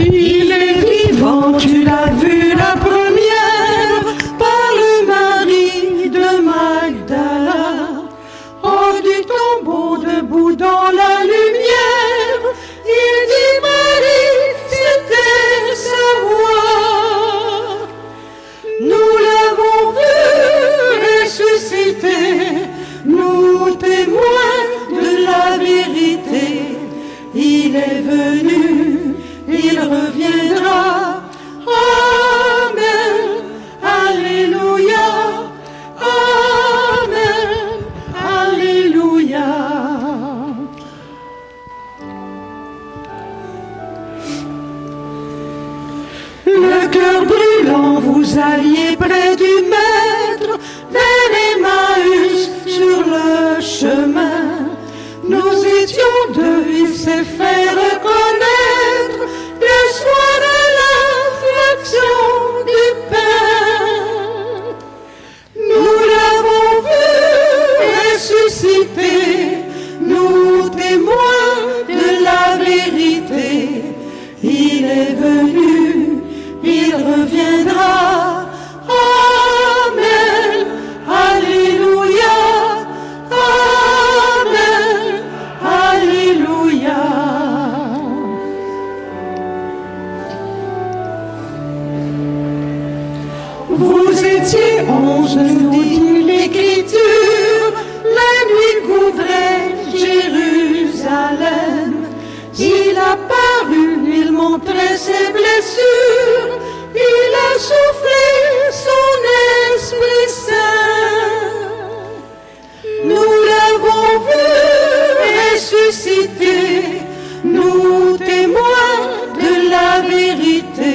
Il est vivant, tu l'as vu la première, par le mari de Magdala, hors du tombeau debout dans la lumière. Il dit Marie, c'était sa voix. Nous l'avons vu ressusciter, nous témoins de la vérité. Il est venu, il reviendra. Amen, alléluia. Amen, alléluia. Le cœur brûlant, vous alliez près du Maître, vers Emmaüs sur le chemin. Nous étions deux, il s'est fait reconnaître, le soir de la fraction du pain. Nous l'avons vu ressusciter, nous témoins de la vérité. Il est venu, il reviendra. Amen, alléluia. Amen, alléluia. Vous étiez 11, nous dit l'Écriture, la nuit couvrait Jérusalem. Il a paru, il montrait ses blessures, il a soufflé son Esprit Saint. Nous l'avons vu ressusciter, nous témoins de la vérité.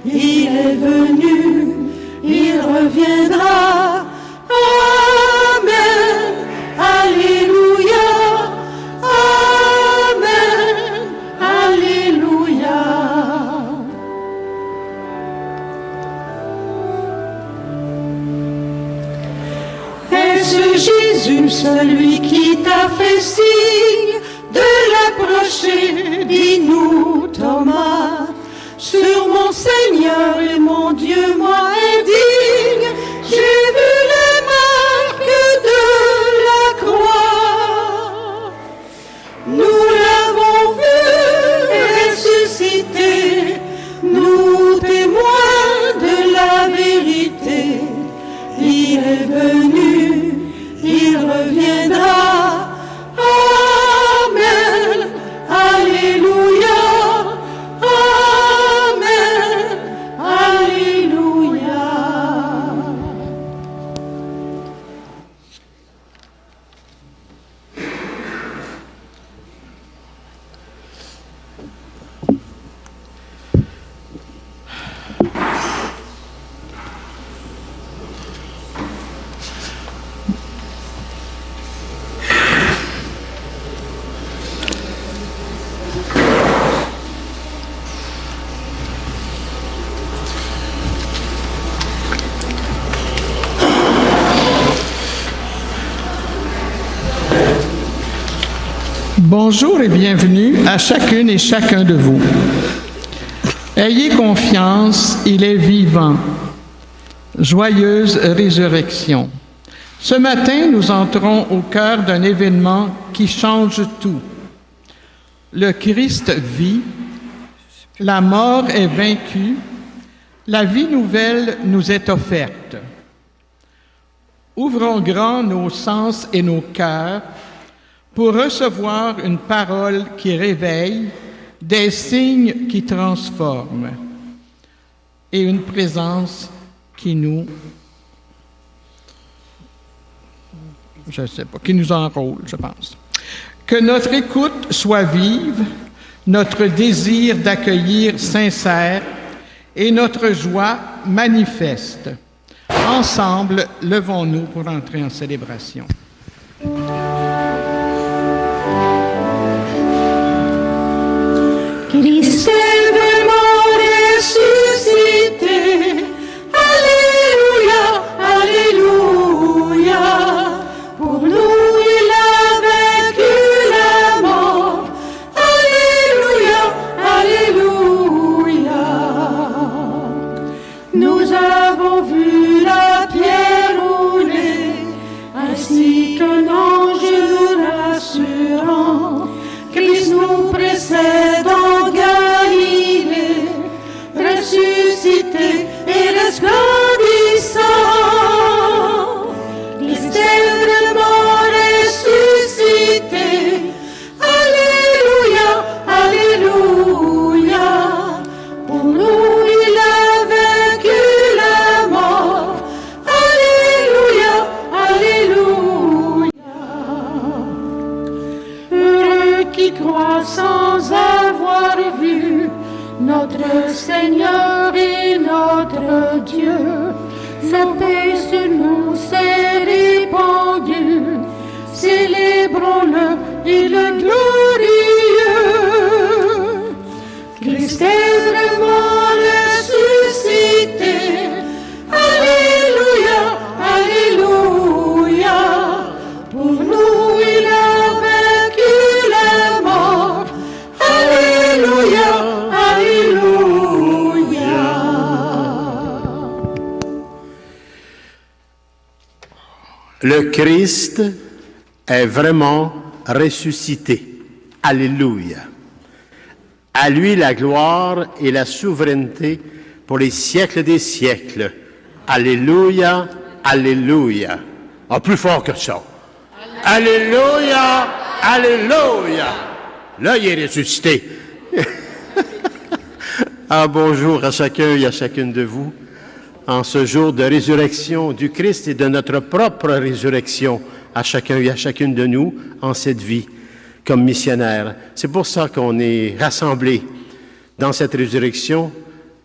Il est venu, il reviendra. Amen, alléluia. Amen, alléluia. Est-ce Jésus, celui qui t'a fait signe de l'approcher? Dis-nous, Thomas. Sur mon Seigneur et mon Dieu, moi indigne, j'ai vu les marques de la croix. Nous l'avons vu ressusciter, nous témoins de la vérité. Il est venu, il reviendra. Amen, alléluia. Amen, alléluia. Bonjour et bienvenue à chacune et chacun de vous. Ayez confiance, il est vivant. Joyeuse résurrection. Ce matin, nous entrons au cœur d'un événement qui change tout. Le Christ vit, la mort est vaincue, la vie nouvelle nous est offerte. Ouvrons grand nos sens et nos cœurs pour recevoir une parole qui réveille, des signes qui transforment et une présence qui nous, qui nous enrôle, je pense. Que notre écoute soit vive, notre désir d'accueillir sincère et notre joie manifeste. Ensemble, levons-nous pour entrer en célébration. Christ est vraiment ressuscité. Alléluia, alléluia. Pour nous, il a ainsi qu'un ange rassurant. Christ nous précède en Galilée, ressuscité et resplendissant. Christ est vraiment ressuscité. Alléluia, Alléluia. Pour nous, il a vaincu la mort. Alléluia, Alléluia. Heureux qui croient sans avoir vu notre Seigneur et notre Dieu. Sa paix sur nous s'est répandue. Célébrons-le et le glorieux. Christ est vraiment ressuscité. Alléluia, Alléluia. Pour nous, il a vaincu la mort. Alléluia, Alléluia. Le Christ est vraiment ressuscité. Alléluia. À lui la gloire et la souveraineté pour les siècles des siècles. Alléluia, Alléluia. Ah, plus fort que ça. Alléluia, Alléluia. Là, il est ressuscité. Ah, bonjour à chacun et à chacune de vous. En ce jour de résurrection du Christ et de notre propre résurrection à chacun et à chacune de nous en cette vie comme missionnaires. C'est pour ça qu'on est rassemblés dans cette résurrection,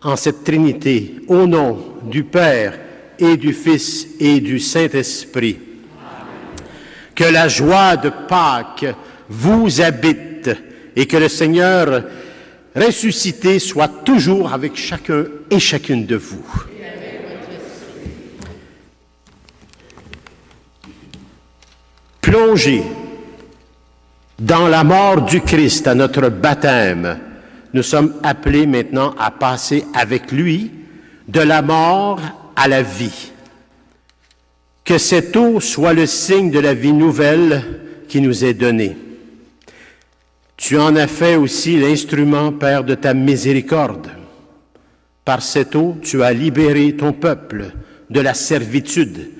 en cette Trinité, au nom du Père et du Fils et du Saint-Esprit. Que la joie de Pâques vous habite et que le Seigneur ressuscité soit toujours avec chacun et chacune de vous. Plongés dans la mort du Christ à notre baptême, nous sommes appelés maintenant à passer avec lui de la mort à la vie. Que cette eau soit le signe de la vie nouvelle qui nous est donnée. Tu en as fait aussi l'instrument, Père, de ta miséricorde. Par cette eau, tu as libéré ton peuple de la servitude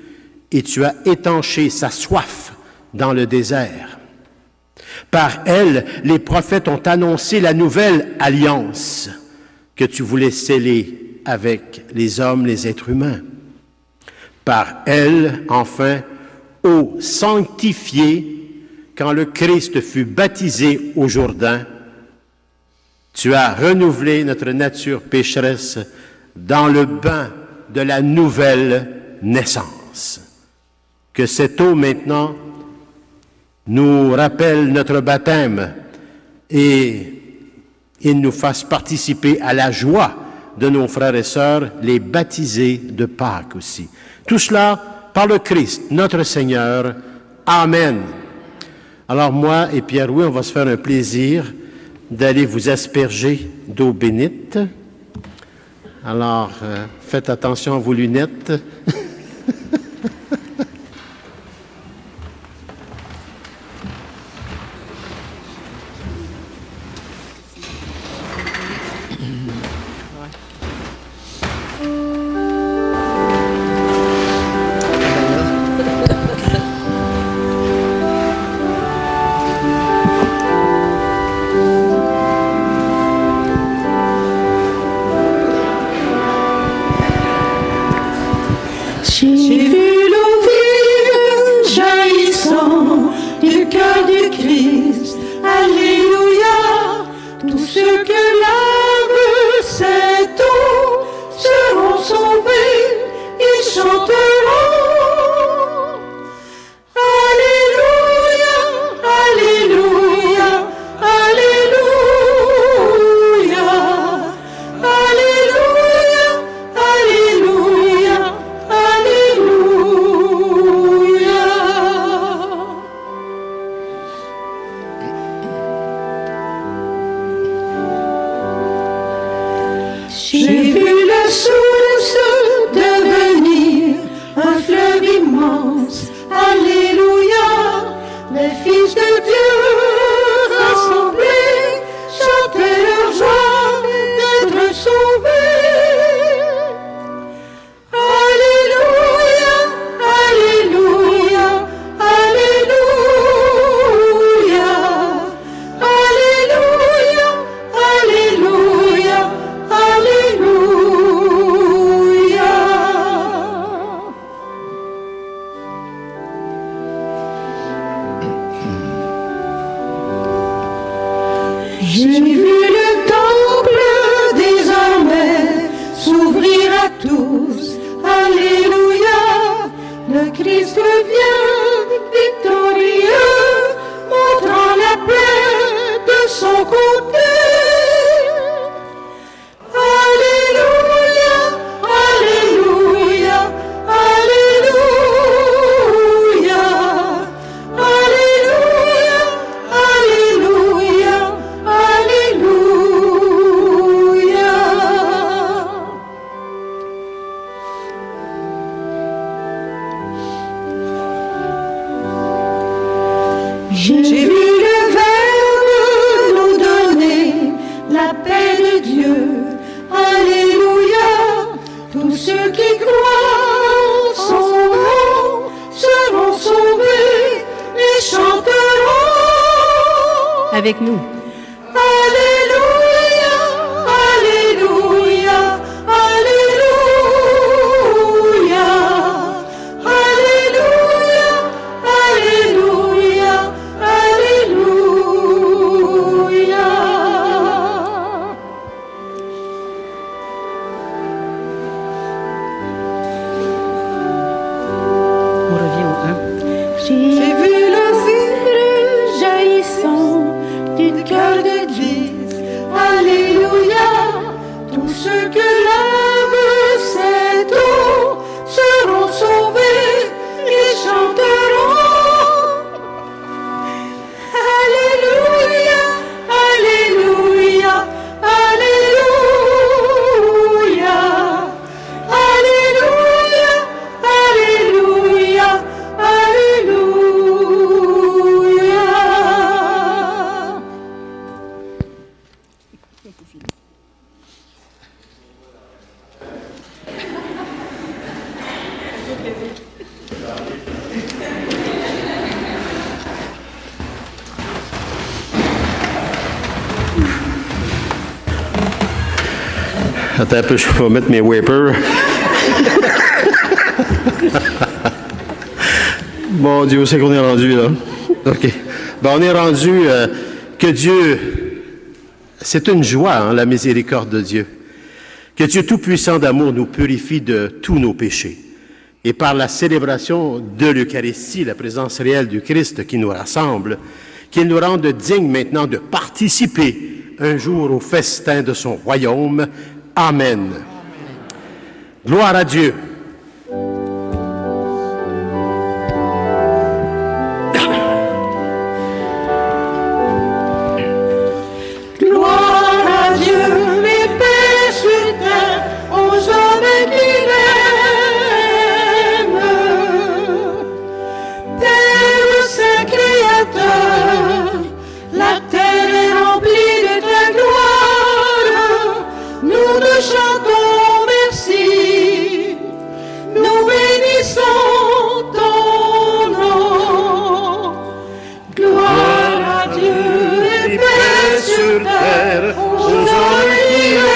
et tu as étanché sa soif dans le désert. Par elle, les prophètes ont annoncé la nouvelle alliance que tu voulais sceller avec les hommes, les êtres humains. Par elle, enfin, eau sanctifiée, quand le Christ fut baptisé au Jourdain, tu as renouvelé notre nature pécheresse dans le bain de la nouvelle naissance. Que cette eau maintenant nous rappelle notre baptême et il nous fasse participer à la joie de nos frères et sœurs, les baptisés de Pâques aussi. Tout cela par le Christ, notre Seigneur. Amen. Alors moi et Pierre-Louis, on va se faire un plaisir d'aller vous asperger d'eau bénite. Alors, faites attention à vos lunettes. J'ai vu le temple désormais s'ouvrir à tous. Alléluia, le Christ revient victorieux, montrant la paix de son côté. Alléluia, Alléluia, Alléluia, Alléluia, Alléluia, Alléluia. J'ai vu le Verbe nous donner la paix de Dieu. Alléluia, tous ceux qui croient en son nom seront sauvés et chanteront avec nous. Alléluia, Alléluia, Alléluia, Alléluia, Alléluia, Alléluia. On revient au 1. J'ai vu le feu jaillissant du cœur de Dieu. Alléluia, tous ceux que lave cette eau seront sauvés et chanteront. Alléluia, Alléluia, Alléluia, Alléluia, Alléluia, Alléluia. Attends un peu, je vais mettre mes wipers. Bon Dieu, où c'est qu'on est rendu là? OK. Ben, on est rendu que Dieu, c'est une joie, hein, la miséricorde de Dieu. Que Dieu tout-puissant d'amour nous purifie de tous nos péchés. Et par la célébration de l'Eucharistie, la présence réelle du Christ qui nous rassemble, qu'il nous rende dignes maintenant de participer un jour au festin de son royaume. Amen. Gloire à Dieu. Gloire à Dieu, les paix sur terre, aux hommes qu'il aime. Père Saint Créateur, la terre est remplie de ta gloire. Nous te chantons merci, nous bénissons ton nom. Gloire à Dieu, et paix sur terre, aux hommes qui l'aiment.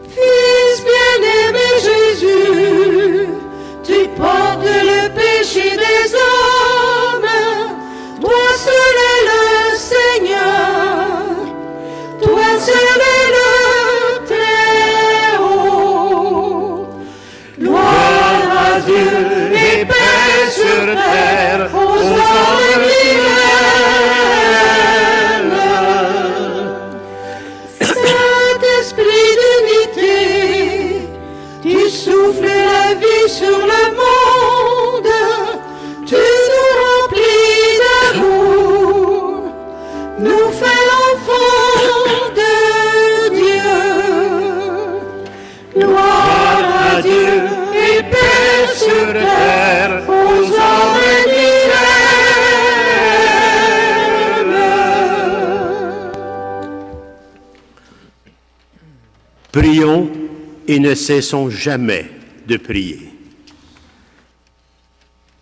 Fils bien-aimé Jésus, tu portes le péché des hommes. Toi seul est le Seigneur, toi seul est le Très-Haut. Gloire à Dieu et paix sur terre, aux hommes qui l'aiment. Saint-Esprit d'unité, tu souffles la vie sur le monde, tu nous remplis d'amour, nous fais l'enfant de Dieu. Gloire à Dieu et paix sur terre, aux hommes qui l'aiment. Prions et ne cessons jamais de prier.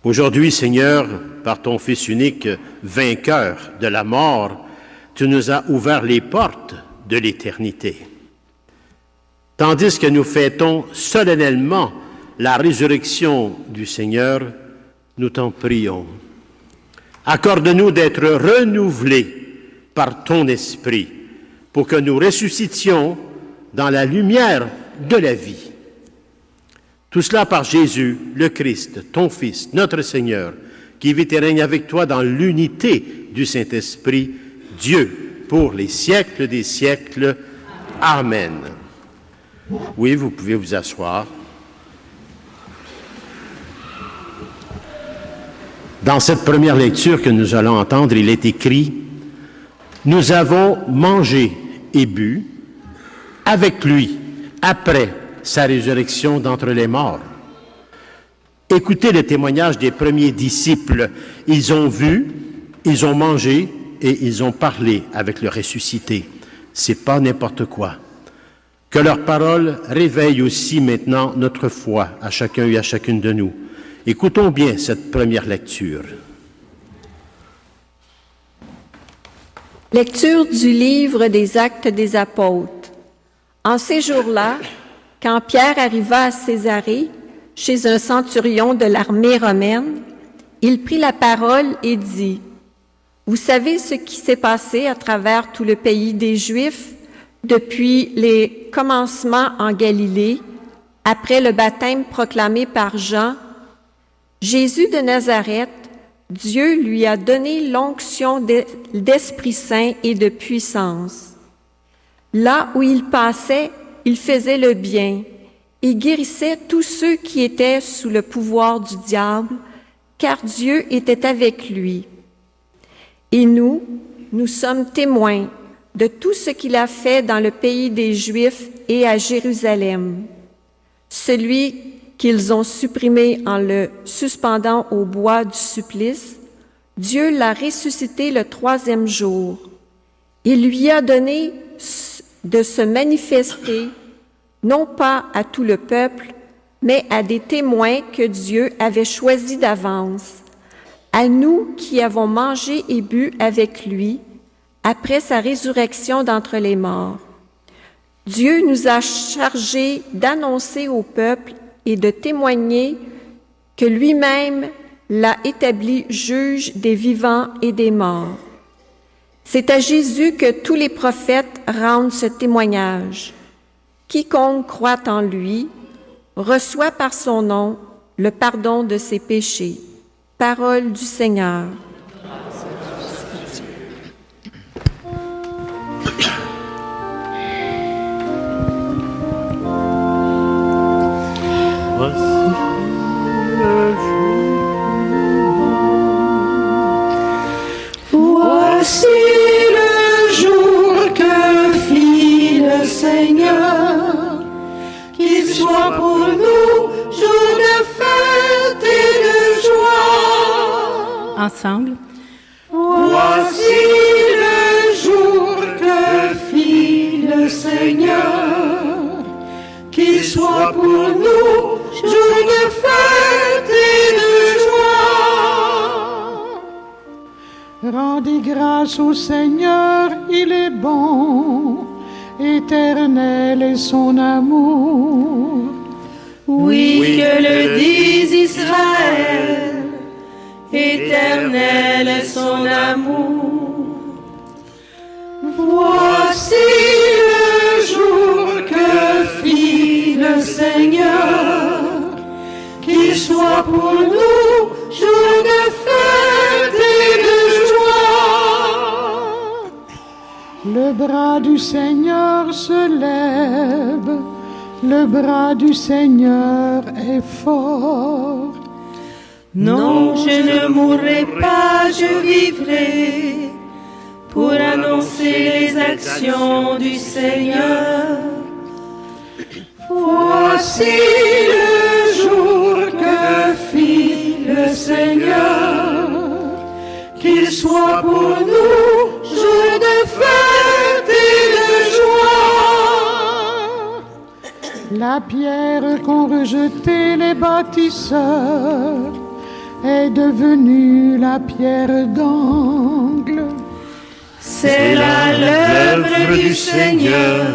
Aujourd'hui, Seigneur, par ton Fils unique, vainqueur de la mort, tu nous as ouvert les portes de l'éternité. Tandis que nous fêtons solennellement la résurrection du Seigneur, nous t'en prions. Accorde-nous d'être renouvelés par ton esprit pour que nous ressuscitions dans la lumière de la vie. Tout cela par Jésus, le Christ, ton Fils, notre Seigneur, qui vit et règne avec toi dans l'unité du Saint-Esprit, Dieu, pour les siècles des siècles. Amen. Oui, vous pouvez vous asseoir. Dans cette première lecture que nous allons entendre, il est écrit « Nous avons mangé et bu avec lui après sa résurrection d'entre les morts. » Écoutez le témoignage des premiers disciples. Ils ont vu, ils ont mangé et ils ont parlé avec le ressuscité. C'est pas n'importe quoi. Que leurs paroles réveillent aussi maintenant notre foi à chacun et à chacune de nous. Écoutons bien cette première lecture. Lecture du livre des Actes des Apôtres. En ces jours-là, quand Pierre arriva à Césarée, chez un centurion de l'armée romaine, il prit la parole et dit, « Vous savez ce qui s'est passé à travers tout le pays des Juifs depuis les commencements en Galilée, après le baptême proclamé par Jean. Jésus de Nazareth, Dieu lui a donné l'onction d'Esprit Saint et de puissance. Là où il passait, il faisait le bien et guérissait tous ceux qui étaient sous le pouvoir du diable, car Dieu était avec lui. Et nous sommes témoins de tout ce qu'il a fait dans le pays des Juifs et à Jérusalem. Celui qu'ils ont supprimé en le suspendant au bois du supplice, Dieu l'a ressuscité le 3e jour. Il lui a donné de se manifester, non pas à tout le peuple, mais à des témoins que Dieu avait choisis d'avance, à nous qui avons mangé et bu avec lui après sa résurrection d'entre les morts. Dieu nous a chargés d'annoncer au peuple et de témoigner que lui-même l'a établi juge des vivants et des morts. C'est à Jésus que tous les prophètes rendent ce témoignage. Quiconque croit en lui reçoit par son nom le pardon de ses péchés. Parole du Seigneur. Voici le jour que fit le Seigneur, qu'il soit pour nous jour de fête et de joie. Ensemble. Voici le jour que fit le Seigneur, qu'il soit pour nous jour de fête et de joie. Rendez grâce au Seigneur, il est bon, éternel est son amour. Oui, que le dise Israël, éternel est son amour. Voici le jour que fit le Seigneur, qu'il soit pour nous jour de fête et de joie. Le bras du Seigneur se lève, le bras du Seigneur est fort. Non, je ne mourrai pas, je vivrai pour annoncer les actions du Seigneur. Voici le jour que fit le Seigneur, qu'il soit pour nous jour de fête et de joie. La pierre qu'ont rejetée les bâtisseurs est devenue la pierre d'angle. C'est là l'œuvre du Seigneur,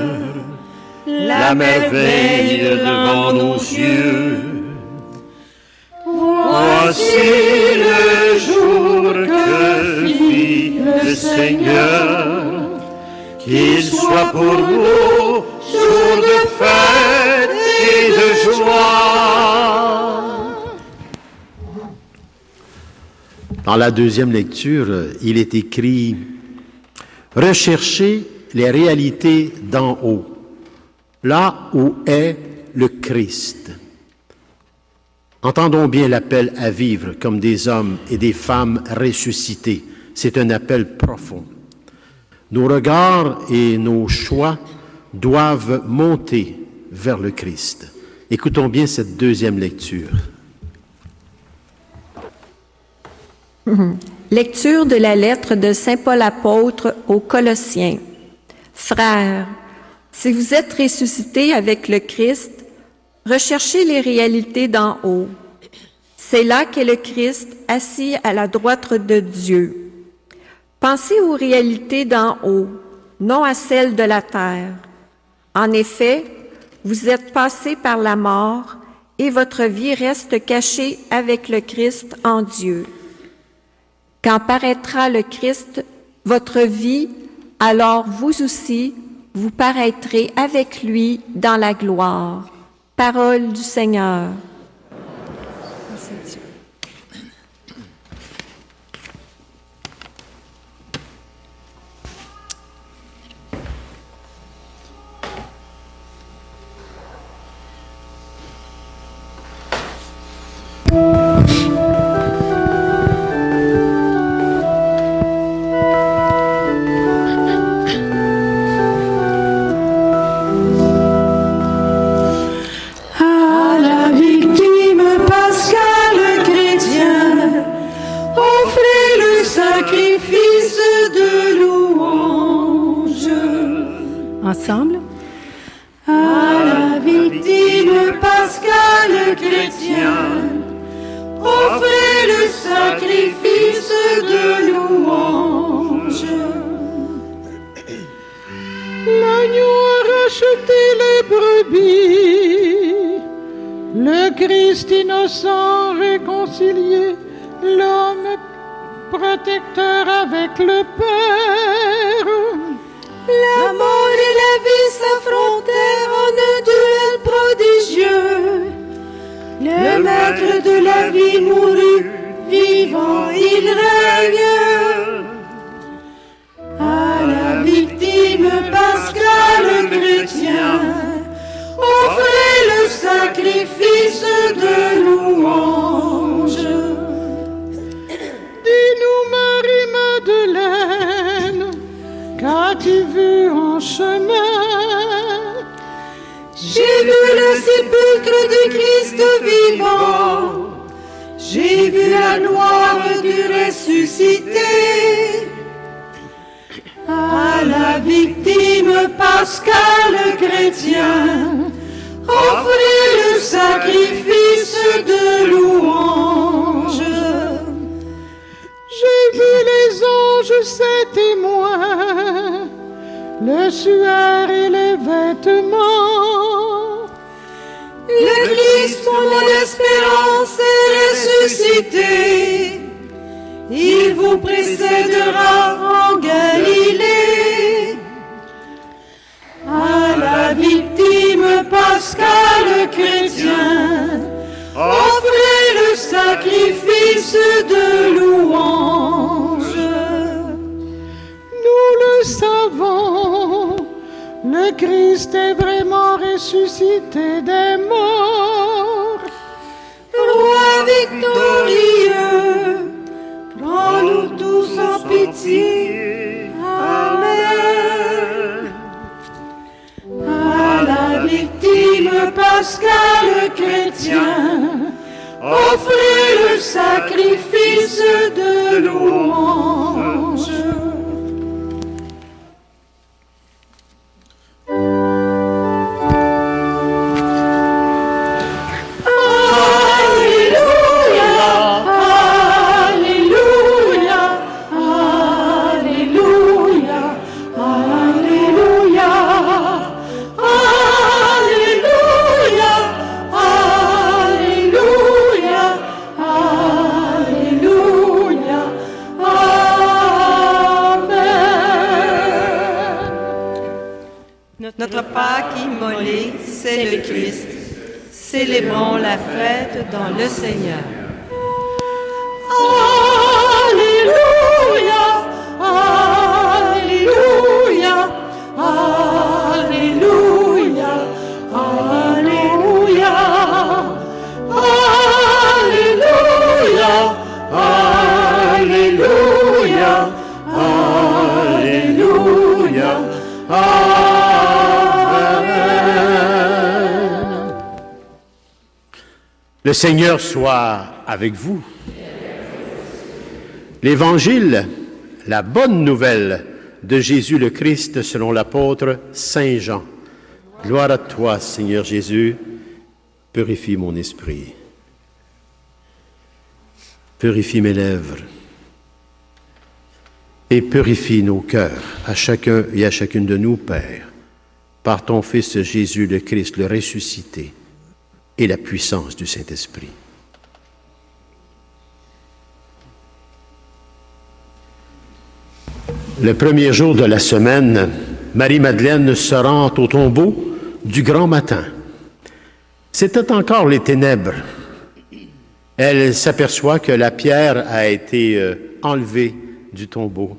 la merveille devant nos yeux. Voici le jour que Seigneur, qu'il soit pour nous jour de fête et de joie. Dans la deuxième lecture, il est écrit « Recherchez les réalités d'en haut, là où est le Christ. » Entendons bien l'appel à vivre comme des hommes et des femmes ressuscités. C'est un appel profond. Nos regards et nos choix doivent monter vers le Christ. Écoutons bien cette deuxième lecture. Lecture de la lettre de Saint Paul apôtre aux Colossiens. Frères, si vous êtes ressuscités avec le Christ, recherchez les réalités d'en haut. C'est là qu'est le Christ assis à la droite de Dieu. Pensez aux réalités d'en haut, non à celles de la terre. En effet, vous êtes passés par la mort et votre vie reste cachée avec le Christ en Dieu. Quand paraîtra le Christ, votre vie, alors vous aussi, vous paraîtrez avec lui dans la gloire. Parole du Seigneur. Ensemble. À la victime pascale chrétienne, offrez le sacrifice de louange. L'agneau a racheté les brebis, le Christ innocent réconcilié, l'homme protecteur avec le Père. La mort et la vie s'affrontèrent en un duel prodigieux. Le maître de la vie mourut, vivant il règne. À la victime pascale chrétienne, offrez le sacrifice de louange. Dis-nous, Marie-Madeleine, qu'as-tu vu en chemin? J'ai vu le sépulcre du Christ vivant, j'ai vu la gloire du ressuscité. À la victime pascale chrétienne, offrez le sacrifice de louange. J'ai vu les anges, ses témoins, le suaire et les vêtements. Le Christ, mon espérance, est ressuscité. Il vous précédera en Galilée. À la victime pascale chrétienne, offrez le sacrifice de louange. Nous le savons, le Christ est vraiment ressuscité des morts. Roi victorieux, prends-nous tous en pitié. Amen. À la victime pascale chrétienne, offrez le sacrifice de louange. Alléluia. c'est le Christ. Célébrons la fête dans le Seigneur. Alléluia, Alléluia, Alléluia, Alléluia, Alléluia, Alléluia, Alléluia, Amen. Le Seigneur soit avec vous. L'Évangile, la bonne nouvelle de Jésus le Christ selon l'apôtre Saint Jean. Gloire à toi, Seigneur Jésus. Purifie mon esprit. Purifie mes lèvres. Et purifie nos cœurs, à chacun et à chacune de nous, Père, par ton Fils Jésus le Christ, le ressuscité, et la puissance du Saint-Esprit. Le premier jour de la semaine, Marie-Madeleine se rend au tombeau du grand matin. C'était encore les ténèbres. Elle s'aperçoit que la pierre a été enlevée du tombeau.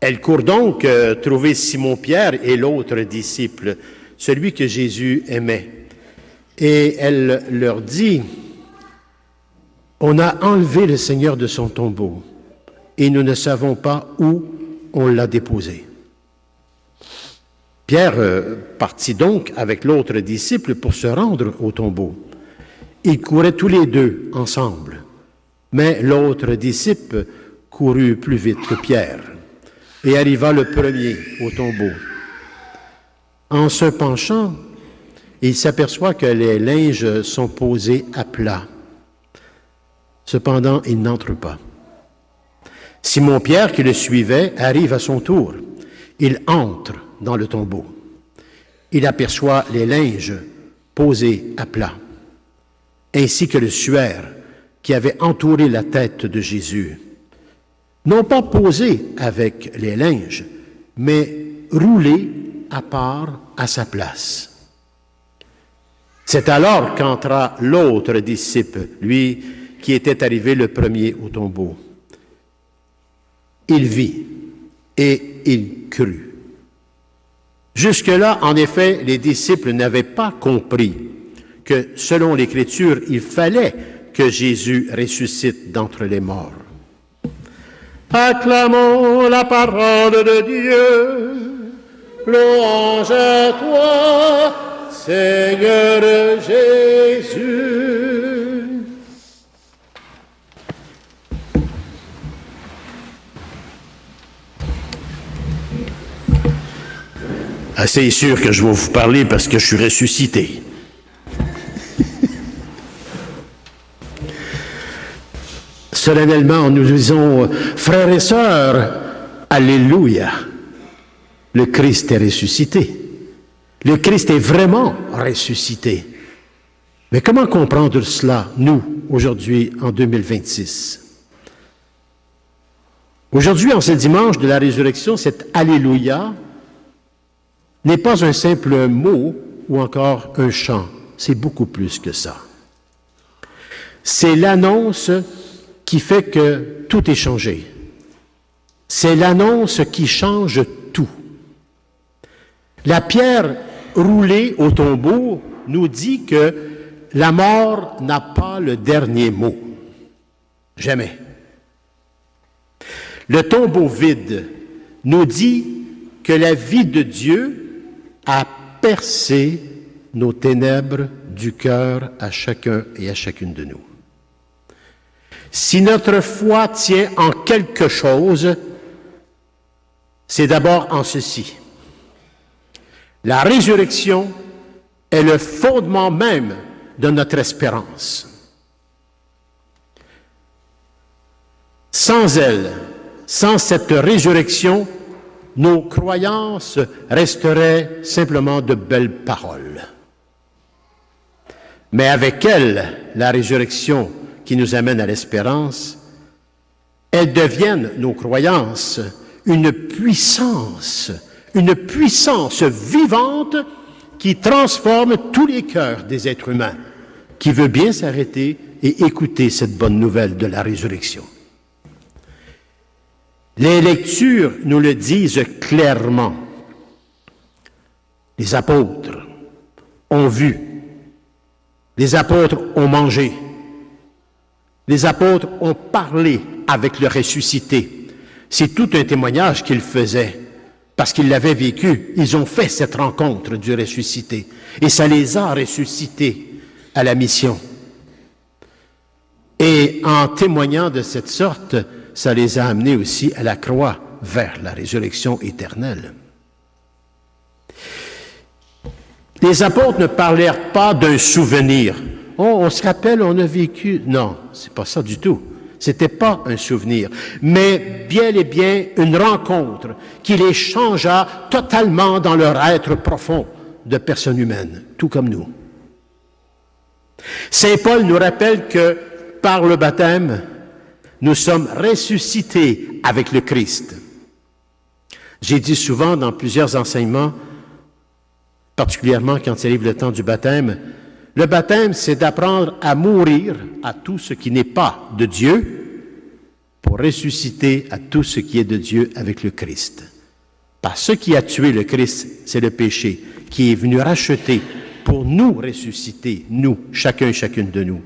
Elle court donc trouver Simon-Pierre et l'autre disciple, celui que Jésus aimait. Et elle leur dit, « On a enlevé le Seigneur de son tombeau et nous ne savons pas où on l'a déposé. » Pierre partit donc avec l'autre disciple pour se rendre au tombeau. Ils couraient tous les deux ensemble, mais l'autre disciple courut plus vite que Pierre et arriva le premier au tombeau. En se penchant, il s'aperçoit que les linges sont posés à plat. Cependant, il n'entre pas. Simon-Pierre, qui le suivait, arrive à son tour. Il entre dans le tombeau. Il aperçoit les linges posés à plat, ainsi que le suaire qui avait entouré la tête de Jésus. Non pas posé avec les linges, mais roulé à part à sa place. C'est alors qu'entra l'autre disciple, lui qui était arrivé le premier au tombeau. Il vit et il crut. Jusque-là, en effet, les disciples n'avaient pas compris que, selon l'Écriture, il fallait que Jésus ressuscite d'entre les morts. Acclamons la parole de Dieu. Louange à toi, Seigneur Jésus. C'est sûr que je vais vous parler parce que je suis ressuscité. Solennellement, nous disons, frères et sœurs, Alléluia, le Christ est ressuscité. Le Christ est vraiment ressuscité. Mais comment comprendre cela, nous, aujourd'hui, en 2026? Aujourd'hui, en ce dimanche de la résurrection, cet Alléluia n'est pas un simple mot ou encore un chant. C'est beaucoup plus que ça. C'est l'annonce qui fait que tout est changé. C'est l'annonce qui change tout. La pierre roulée au tombeau nous dit que la mort n'a pas le dernier mot. Jamais. Le tombeau vide nous dit que la vie de Dieu a percé nos ténèbres du cœur à chacun et à chacune de nous. Si notre foi tient en quelque chose, c'est d'abord en ceci. La résurrection est le fondement même de notre espérance. Sans elle, sans cette résurrection, nos croyances resteraient simplement de belles paroles. Mais avec elle, la résurrection qui nous amène à l'espérance, elles deviennent, nos croyances, une puissance vivante qui transforme tous les cœurs des êtres humains, qui veut bien s'arrêter et écouter cette bonne nouvelle de la résurrection. Les lectures nous le disent clairement. Les apôtres ont vu, les apôtres ont mangé, les apôtres ont parlé avec le ressuscité. C'est tout un témoignage qu'ils faisaient, parce qu'ils l'avaient vécu. Ils ont fait cette rencontre du ressuscité, et ça les a ressuscités à la mission. Et en témoignant de cette sorte, ça les a amenés aussi à la croix, vers la résurrection éternelle. Les apôtres ne parlèrent pas d'un souvenir. Oh, on se rappelle, on a vécu. Non, c'est pas ça du tout. C'était pas un souvenir, mais bien et bien une rencontre qui les changea totalement dans leur être profond de personnes humaines, tout comme nous. Saint Paul nous rappelle que par le baptême, nous sommes ressuscités avec le Christ. J'ai dit souvent dans plusieurs enseignements, particulièrement quand il arrive le temps du baptême, le baptême, c'est d'apprendre à mourir à tout ce qui n'est pas de Dieu pour ressusciter à tout ce qui est de Dieu avec le Christ. Parce que ce qui a tué le Christ, c'est le péché qui est venu racheter pour nous ressusciter, nous, chacun et chacune de nous.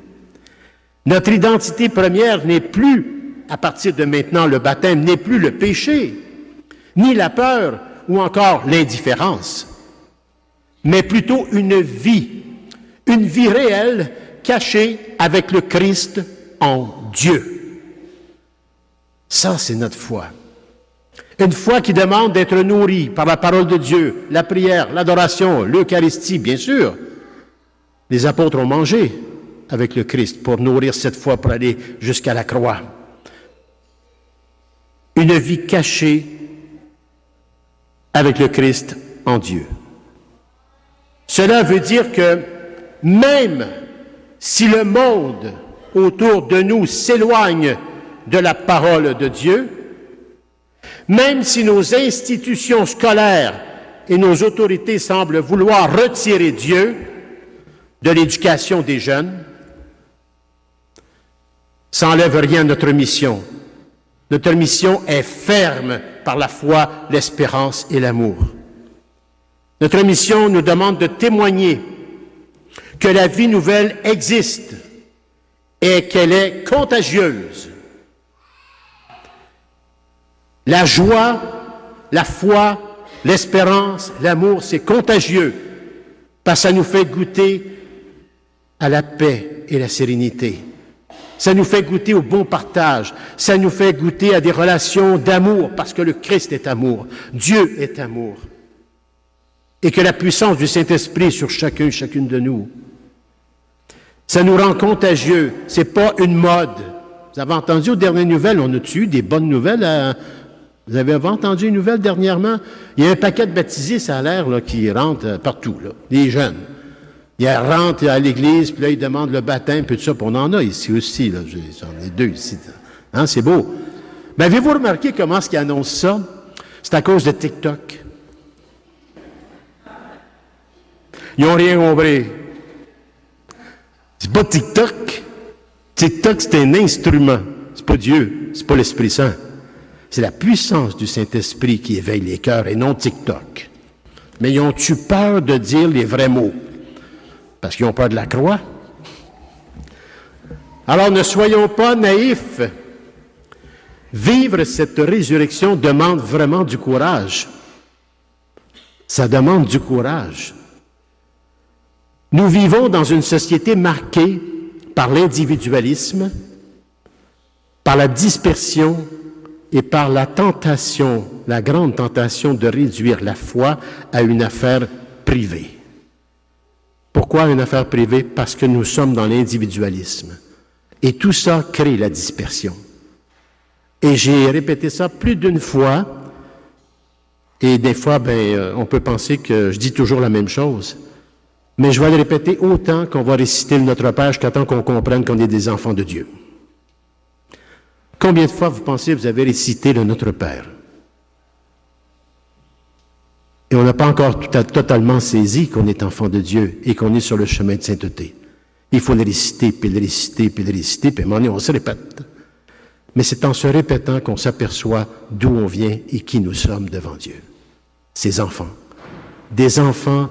Notre identité première n'est plus, à partir de maintenant, le baptême n'est plus le péché, ni la peur ou encore l'indifférence, mais plutôt une vie réelle cachée avec le Christ en Dieu. Ça, c'est notre foi. Une foi qui demande d'être nourrie par la parole de Dieu, la prière, l'adoration, l'Eucharistie, bien sûr. Les apôtres ont mangé avec le Christ pour nourrir cette foi, pour aller jusqu'à la croix. Une vie cachée avec le Christ en Dieu. Cela veut dire que même si le monde autour de nous s'éloigne de la parole de Dieu, même si nos institutions scolaires et nos autorités semblent vouloir retirer Dieu de l'éducation des jeunes, ça n'enlève rien à notre mission. Notre mission est ferme par la foi, l'espérance et l'amour. Notre mission nous demande de témoigner que la vie nouvelle existe et qu'elle est contagieuse. La joie, la foi, l'espérance, l'amour, c'est contagieux parce que ça nous fait goûter à la paix et la sérénité. Ça nous fait goûter au bon partage. Ça nous fait goûter à des relations d'amour parce que le Christ est amour. Dieu est amour. Et que la puissance du Saint-Esprit sur chacun et chacune de nous. Ça nous rend contagieux. C'est pas une mode. Vous avez entendu aux dernières nouvelles, on a-tu eu des bonnes nouvelles? Vous avez entendu une nouvelle dernièrement? Il y a un paquet de baptisés, ça a l'air, là, qui rentrent partout, là, les jeunes. Ils rentrent à l'église, puis là, ils demandent le baptême, puis tout ça, puis on en a ici aussi, là. J'en ai deux ici. Hein, c'est beau. Mais avez-vous remarqué comment est-ce qu'ils annoncent ça? C'est à cause de TikTok. Ils n'ont rien compris. C'est pas TikTok. TikTok, c'est un instrument. C'est pas Dieu. C'est pas l'Esprit Saint. C'est la puissance du Saint-Esprit qui éveille les cœurs et non TikTok. Mais ils ont-tu peur de dire les vrais mots? Parce qu'ils ont peur de la croix. Alors ne soyons pas naïfs. Vivre cette résurrection demande vraiment du courage. Ça demande du courage. Nous vivons dans une société marquée par l'individualisme, par la dispersion et par la tentation, la grande tentation de réduire la foi à une affaire privée. Pourquoi une affaire privée? Parce que nous sommes dans l'individualisme. Et tout ça crée la dispersion. Et j'ai répété ça plus d'une fois, et des fois, on peut penser que je dis toujours la même chose. Mais je vais le répéter autant qu'on va réciter le Notre Père jusqu'à temps qu'on comprenne qu'on est des enfants de Dieu. Combien de fois vous pensez que vous avez récité le Notre Père? Et on n'a pas encore totalement saisi qu'on est enfant de Dieu et qu'on est sur le chemin de sainteté. Il faut le réciter, puis le réciter, puis le réciter, puis à un moment donné, on se répète. Mais c'est en se répétant qu'on s'aperçoit d'où on vient et qui nous sommes devant Dieu. Ces enfants. Des enfants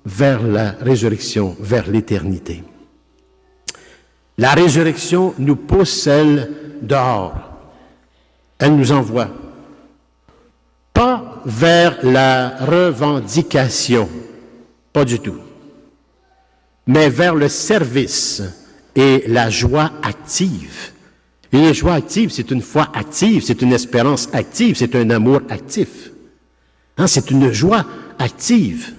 vers la résurrection, vers l'éternité. La résurrection nous pousse, elle, dehors. Elle nous envoie. Pas vers la revendication, pas du tout, mais vers le service et la joie active. Une joie active, c'est une foi active, c'est une espérance active, c'est un amour actif. Hein, c'est une joie active.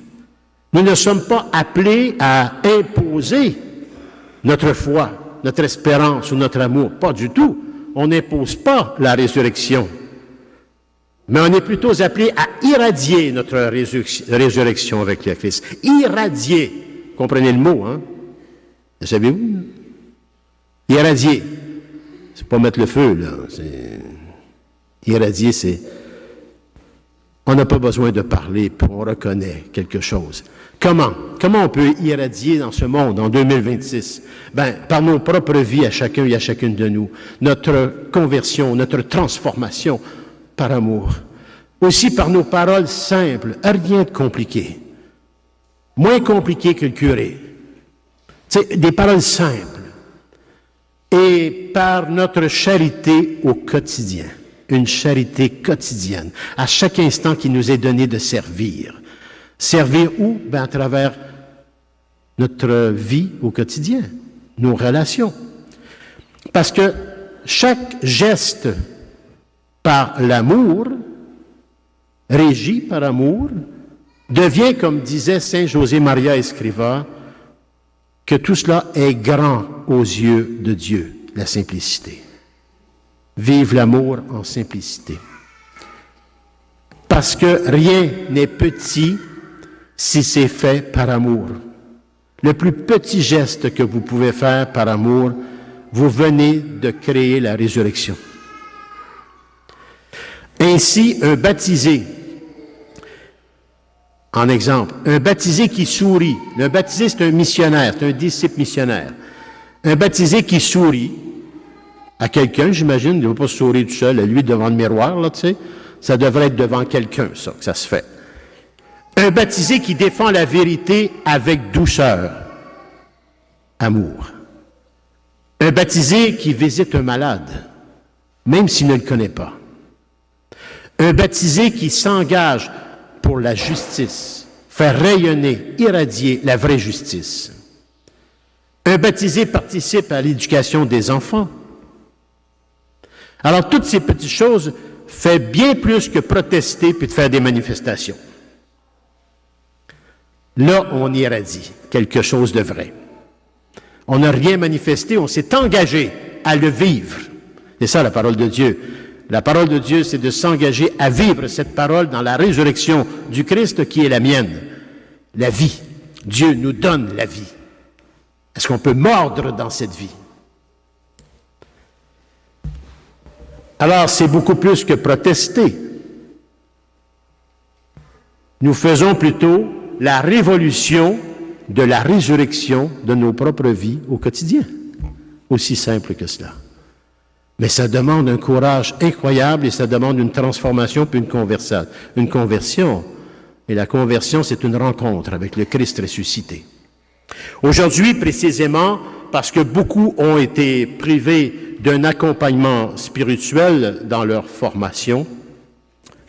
Nous ne sommes pas appelés à imposer notre foi, notre espérance ou notre amour, pas du tout. On n'impose pas la résurrection. Mais on est plutôt appelé à irradier notre résurrection avec le Christ. Irradier. Comprenez le mot, hein? Le savez-vous? Irradier. C'est pas mettre le feu, là. Irradier, c'est... On n'a pas besoin de parler, puis on reconnaît quelque chose. Comment? Comment on peut irradier dans ce monde en 2026? Ben, par nos propres vies à chacun et à chacune de nous. Notre conversion, notre transformation par amour. Aussi par nos paroles simples, rien de compliqué. Moins compliqué que le curé. C'est des paroles simples. Et par notre charité au quotidien. Une charité quotidienne. À chaque instant qui nous est donné de servir. Servir où? Ben, à travers notre vie au quotidien. Nos relations. Parce que chaque geste par l'amour, régi par amour, devient, comme disait Saint José Maria Escrivá, que tout cela est grand aux yeux de Dieu, la simplicité. Vive l'amour en simplicité. Parce que rien n'est petit si c'est fait par amour. Le plus petit geste que vous pouvez faire par amour, vous venez de créer la résurrection. Ainsi, un baptisé, en exemple, un baptisé qui sourit. Un baptisé, c'est un missionnaire, c'est un disciple missionnaire. Un baptisé qui sourit à quelqu'un, j'imagine, il ne va pas sourire tout seul, à lui, devant le miroir, là, tu sais. Ça devrait être devant quelqu'un, ça, que ça se fait. Un baptisé qui défend la vérité avec douceur, amour. Un baptisé qui visite un malade, même s'il ne le connaît pas. Un baptisé qui s'engage pour la justice, faire rayonner, irradier la vraie justice. Un baptisé participe à l'éducation des enfants. Alors, toutes ces petites choses font bien plus que protester puis de faire des manifestations. Là, on irradie quelque chose de vrai. On n'a rien manifesté, on s'est engagé à le vivre. C'est ça la parole de Dieu. La parole de Dieu, c'est de s'engager à vivre cette parole dans la résurrection du Christ qui est la mienne. La vie. Dieu nous donne la vie. Est-ce qu'on peut mordre dans cette vie? Alors, c'est beaucoup plus que protester. Nous faisons plutôt la révolution de la résurrection de nos propres vies au quotidien. Aussi simple que cela. Mais ça demande un courage incroyable et ça demande une transformation puis une conversion. Et la conversion, c'est une rencontre avec le Christ ressuscité. Aujourd'hui, précisément, parce que beaucoup ont été privés d'un accompagnement spirituel dans leur formation,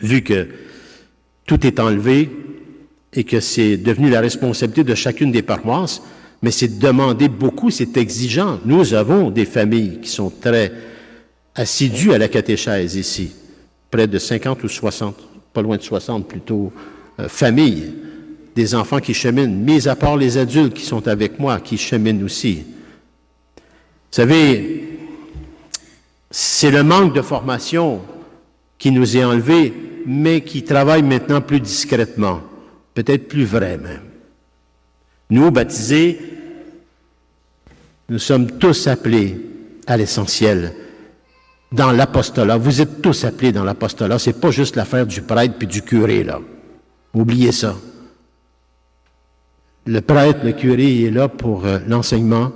vu que tout est enlevé et que c'est devenu la responsabilité de chacune des paroisses, mais c'est demandé beaucoup, c'est exigeant. Nous avons des familles qui sont très assidus à la catéchèse ici, près de 50 ou 60, pas loin de 60 plutôt, familles, des enfants qui cheminent, mis à part les adultes qui sont avec moi, qui cheminent aussi. Vous savez, c'est le manque de formation qui nous est enlevé, mais qui travaille maintenant plus discrètement, peut-être plus vrai même. Nous, baptisés, nous sommes tous appelés à l'essentiel, dans l'apostolat. Vous êtes tous appelés dans l'apostolat. C'est pas juste l'affaire du prêtre puis du curé, là. Oubliez ça. Le prêtre, le curé, est là pour l'enseignement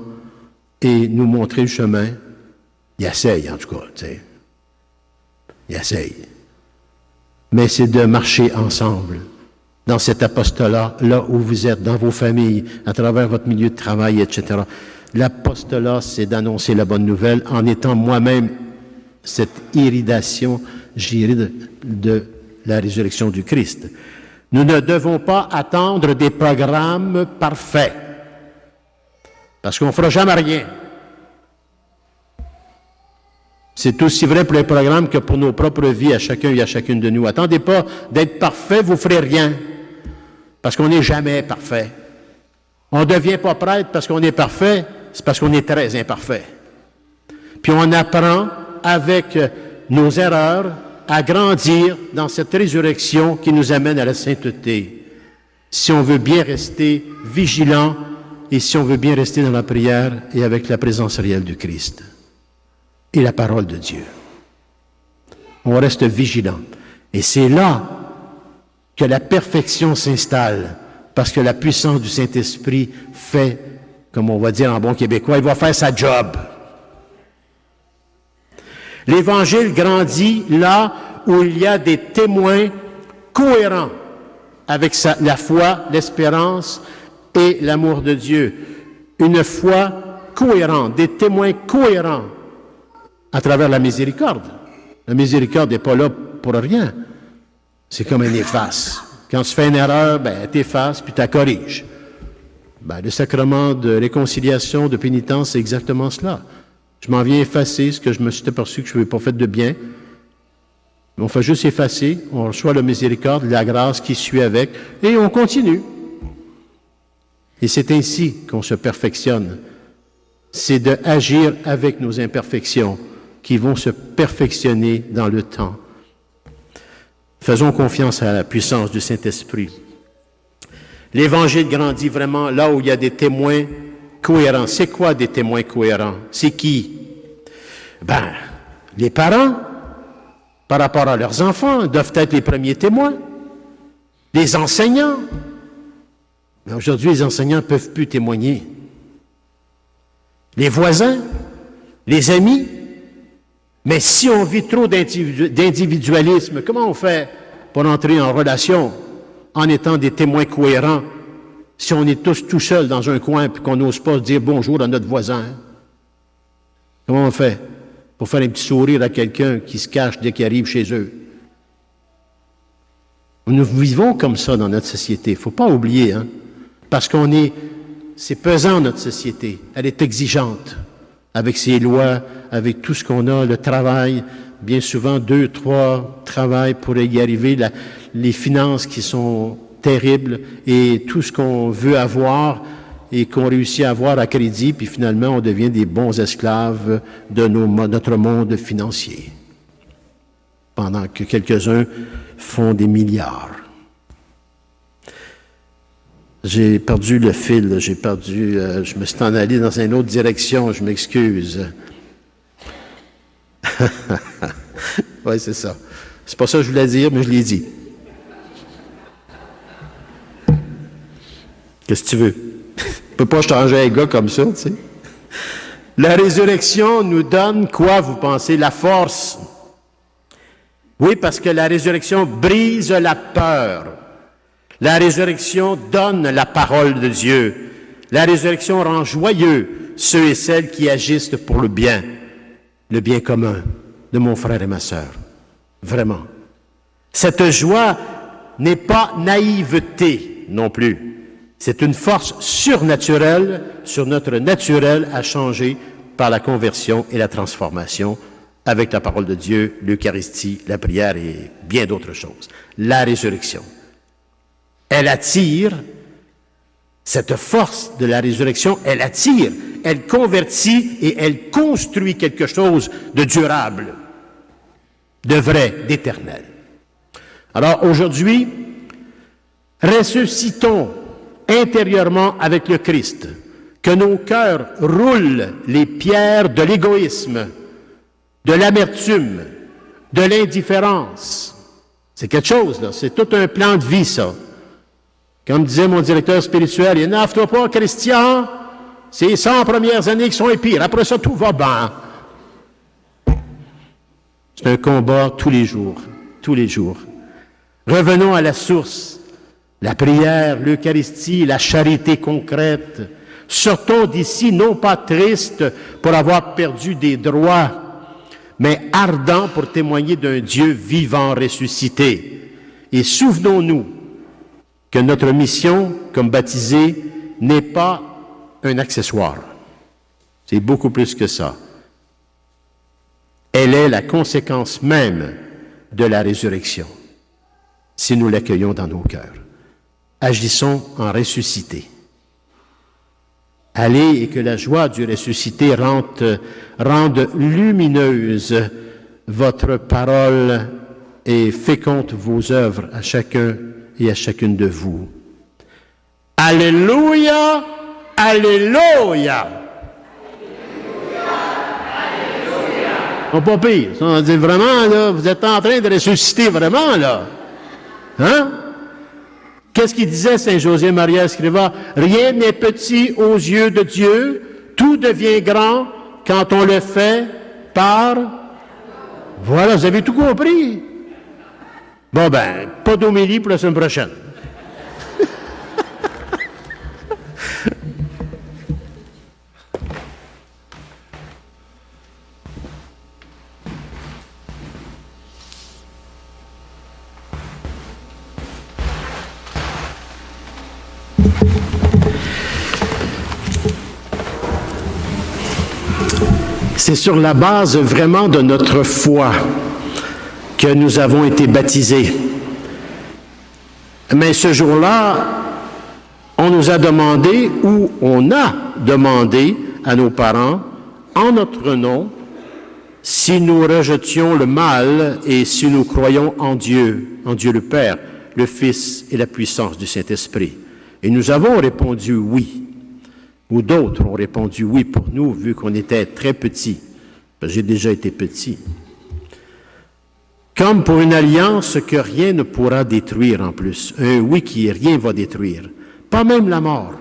et nous montrer le chemin. Il essaye, en tout cas, tu sais. Il essaye. Mais c'est de marcher ensemble dans cet apostolat, là où vous êtes, dans vos familles, à travers votre milieu de travail, etc. L'apostolat, c'est d'annoncer la bonne nouvelle en étant moi-même cette iridation, j'irai de la résurrection du Christ. Nous ne devons pas attendre des programmes parfaits, parce qu'on ne fera jamais rien. C'est aussi vrai pour les programmes que pour nos propres vies, à chacun et à chacune de nous. Attendez pas d'être parfait, vous ne ferez rien, parce qu'on n'est jamais parfait. On ne devient pas prêtre parce qu'on est parfait, c'est parce qu'on est très imparfait. Puis on apprend avec nos erreurs à grandir dans cette résurrection qui nous amène à la sainteté. Si on veut bien rester vigilant et si on veut bien rester dans la prière et avec la présence réelle du Christ et la parole de Dieu. On reste vigilant. Et c'est là que la perfection s'installe, parce que la puissance du Saint-Esprit fait, comme on va dire en bon québécois, il va faire sa job. L'Évangile grandit là où il y a des témoins cohérents avec la foi, l'espérance et l'amour de Dieu. Une foi cohérente, des témoins cohérents à travers la miséricorde. La miséricorde n'est pas là pour rien. C'est comme un efface. Quand tu fais une erreur, tu effaces puis tu corriges. Le sacrement de réconciliation, de pénitence, c'est exactement cela. Je m'en viens effacer ce que je me suis aperçu que je n'avais pas fait de bien. On fait juste effacer, on reçoit la miséricorde, la grâce qui suit avec, et on continue. Et c'est ainsi qu'on se perfectionne. C'est d'agir avec nos imperfections qui vont se perfectionner dans le temps. Faisons confiance à la puissance du Saint-Esprit. L'Évangile grandit vraiment là où il y a des témoins cohérents. C'est quoi des témoins cohérents? C'est qui? Les parents, par rapport à leurs enfants, doivent être les premiers témoins. Les enseignants. Mais aujourd'hui, les enseignants ne peuvent plus témoigner. Les voisins, les amis. Mais si on vit trop d'individualisme, comment on fait pour entrer en relation en étant des témoins cohérents si on est tous tout seuls dans un coin et qu'on n'ose pas dire bonjour à notre voisin? Comment on fait pour faire un petit sourire à quelqu'un qui se cache dès qu'il arrive chez eux? Nous vivons comme ça dans notre société. Il ne faut pas oublier, parce c'est pesant notre société. Elle est exigeante avec ses lois, avec tout ce qu'on a, le travail, bien souvent 2, 3 travails pour y arriver, les finances qui sont terribles et tout ce qu'on veut avoir et qu'on réussit à avoir à crédit, puis finalement on devient des bons esclaves de notre monde financier, pendant que quelques-uns font des milliards. J'ai perdu le fil, je me suis en allé dans une autre direction, je m'excuse. Oui, c'est ça. C'est pas ça que je voulais dire, mais je l'ai dit. Qu'est-ce que tu veux? Je peux pas changer un gars comme ça, tu sais. La résurrection nous donne quoi, vous pensez? La force. Oui, parce que la résurrection brise la peur. La résurrection donne la parole de Dieu. La résurrection rend joyeux ceux et celles qui agissent pour le bien commun de mon frère et ma sœur. Vraiment. Cette joie n'est pas naïveté non plus. C'est une force surnaturelle sur notre naturel à changer par la conversion et la transformation avec la parole de Dieu, l'Eucharistie, la prière et bien d'autres choses. La résurrection. Elle attire, cette force de la résurrection, elle attire, elle convertit et elle construit quelque chose de durable, de vrai, d'éternel. Alors aujourd'hui, ressuscitons intérieurement avec le Christ, que nos cœurs roulent les pierres de l'égoïsme, de l'amertume, de l'indifférence. C'est quelque chose, là. C'est tout un plan de vie, ça. Comme disait mon directeur spirituel, énerve-toi pas, Christian, c'est les 100 premières années qui sont les pires. Après ça, tout va bien. C'est un combat tous les jours, tous les jours. Revenons à la source, la prière, l'Eucharistie, la charité concrète. Sortons d'ici non pas tristes pour avoir perdu des droits, mais ardents pour témoigner d'un Dieu vivant, ressuscité. Et souvenons-nous que notre mission, comme baptisés, n'est pas un accessoire. C'est beaucoup plus que ça. Elle est la conséquence même de la résurrection, si nous l'accueillons dans nos cœurs. Agissons en ressuscité. Allez et que la joie du ressuscité rende lumineuse votre parole et féconde vos œuvres à chacun et à chacune de vous. Alléluia! Alléluia! Oh, pas pire. On dit vraiment, là, vous êtes en train de ressusciter vraiment, là. Hein? Qu'est-ce qu'il disait Saint José Maria Escrivá? Rien n'est petit aux yeux de Dieu, tout devient grand quand on le fait par... Voilà, vous avez tout compris. Bon ben, pas d'homélie pour la semaine prochaine. C'est sur la base vraiment de notre foi que nous avons été baptisés. Mais ce jour-là, on nous a demandé, ou on a demandé à nos parents, en notre nom, si nous rejetions le mal et si nous croyons en Dieu le Père, le Fils et la puissance du Saint-Esprit. Et nous avons répondu oui. Ou d'autres ont répondu oui pour nous, vu qu'on était très petits. J'ai déjà été petit. Comme pour une alliance que rien ne pourra détruire en plus. Un oui qui rien va détruire. Pas même la mort.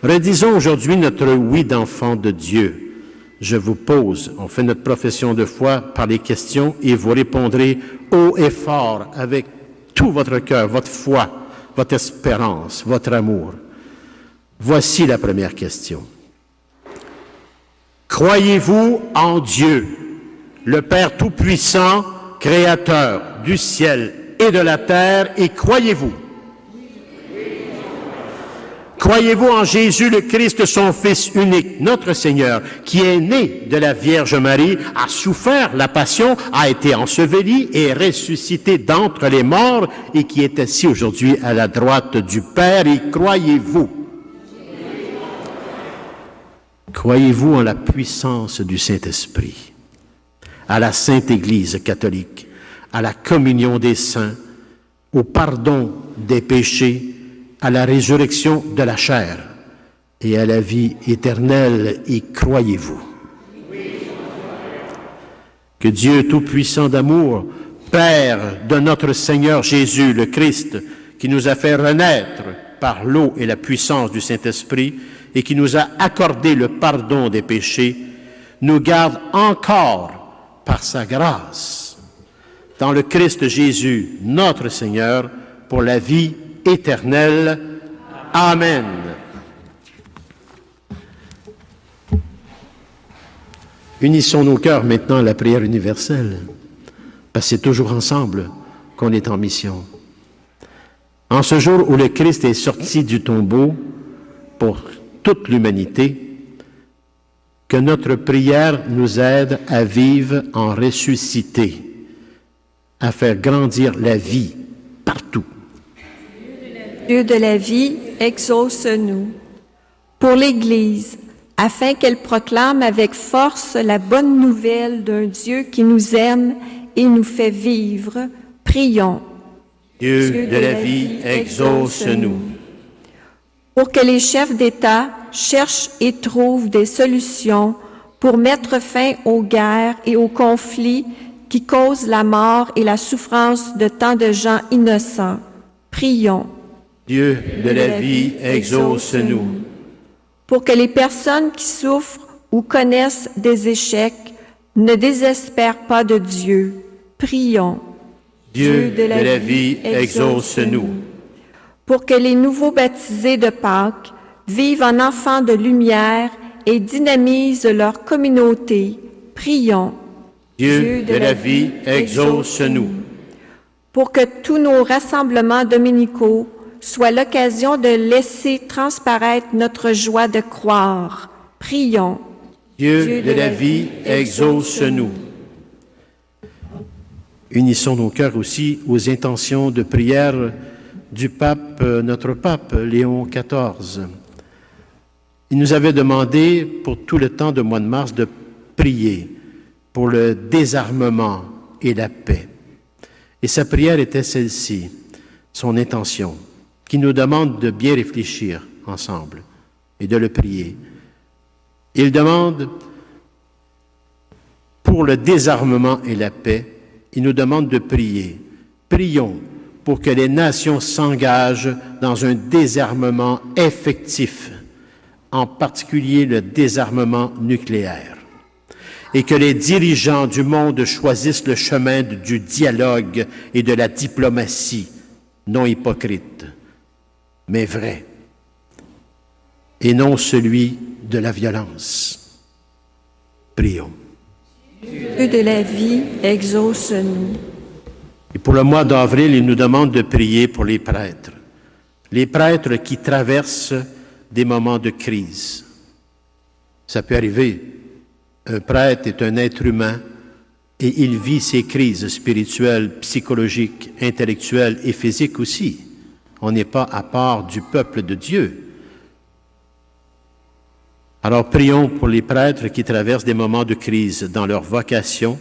Redisons aujourd'hui notre oui d'enfant de Dieu. Je vous pose, on fait notre profession de foi par les questions et vous répondrez haut et fort avec tout votre cœur, votre foi, votre espérance, votre amour. Voici la première question. Croyez-vous en Dieu, le Père Tout-Puissant, Créateur du ciel et de la terre, et croyez-vous? Croyez-vous en Jésus le Christ, son Fils unique, notre Seigneur, qui est né de la Vierge Marie, a souffert la passion, a été enseveli et ressuscité d'entre les morts, et qui est assis aujourd'hui à la droite du Père, et croyez-vous? Croyez-vous en la puissance du Saint-Esprit, à la Sainte Église catholique, à la communion des saints, au pardon des péchés, à la résurrection de la chair et à la vie éternelle, y croyez-vous? Que Dieu Tout-Puissant d'amour, Père de notre Seigneur Jésus le Christ, qui nous a fait renaître par l'eau et la puissance du Saint-Esprit, et qui nous a accordé le pardon des péchés, nous garde encore par sa grâce dans le Christ Jésus, notre Seigneur, pour la vie éternelle. Amen. Unissons nos cœurs maintenant à la prière universelle, parce que c'est toujours ensemble qu'on est en mission. En ce jour où le Christ est sorti du tombeau pour toute l'humanité, que notre prière nous aide à vivre en ressuscité, à faire grandir la vie partout. Dieu de la vie, exauce-nous. Pour l'Église, afin qu'elle proclame avec force la bonne nouvelle d'un Dieu qui nous aime et nous fait vivre, prions. Dieu de la vie, exauce-nous. Pour que les chefs d'État cherchent et trouvent des solutions pour mettre fin aux guerres et aux conflits qui causent la mort et la souffrance de tant de gens innocents. Prions. Dieu de la vie, exauce-nous. Pour que les personnes qui souffrent ou connaissent des échecs ne désespèrent pas de Dieu, prions. Dieu de la vie, exauce-nous. Pour que les nouveaux baptisés de Pâques vivent en enfants de lumière et dynamisent leur communauté, prions. Dieu de la vie, exauce-nous. Pour que tous nos rassemblements dominicaux soient l'occasion de laisser transparaître notre joie de croire, prions. Dieu de la vie, exauce-nous. Unissons nos cœurs aussi aux intentions de prière du pape, notre pape Léon XIV. Il nous avait demandé pour tout le temps du mois de mars de prier pour le désarmement et la paix. Et sa prière était celle-ci, son intention, qui nous demande de bien réfléchir ensemble et de le prier. Il demande pour le désarmement et la paix, il nous demande de prier. Prions pour que les nations s'engagent dans un désarmement effectif, en particulier le désarmement nucléaire, et que les dirigeants du monde choisissent le chemin du dialogue et de la diplomatie, non hypocrite, mais vrai, et non celui de la violence. Prions. Dieu de la vie, exauce-nous. Et pour le mois d'avril, il nous demande de prier pour les prêtres qui traversent des moments de crise. Ça peut arriver. Un prêtre est un être humain et il vit ces crises spirituelles, psychologiques, intellectuelles et physiques aussi. On n'est pas à part du peuple de Dieu. Alors prions pour les prêtres qui traversent des moments de crise dans leur vocation,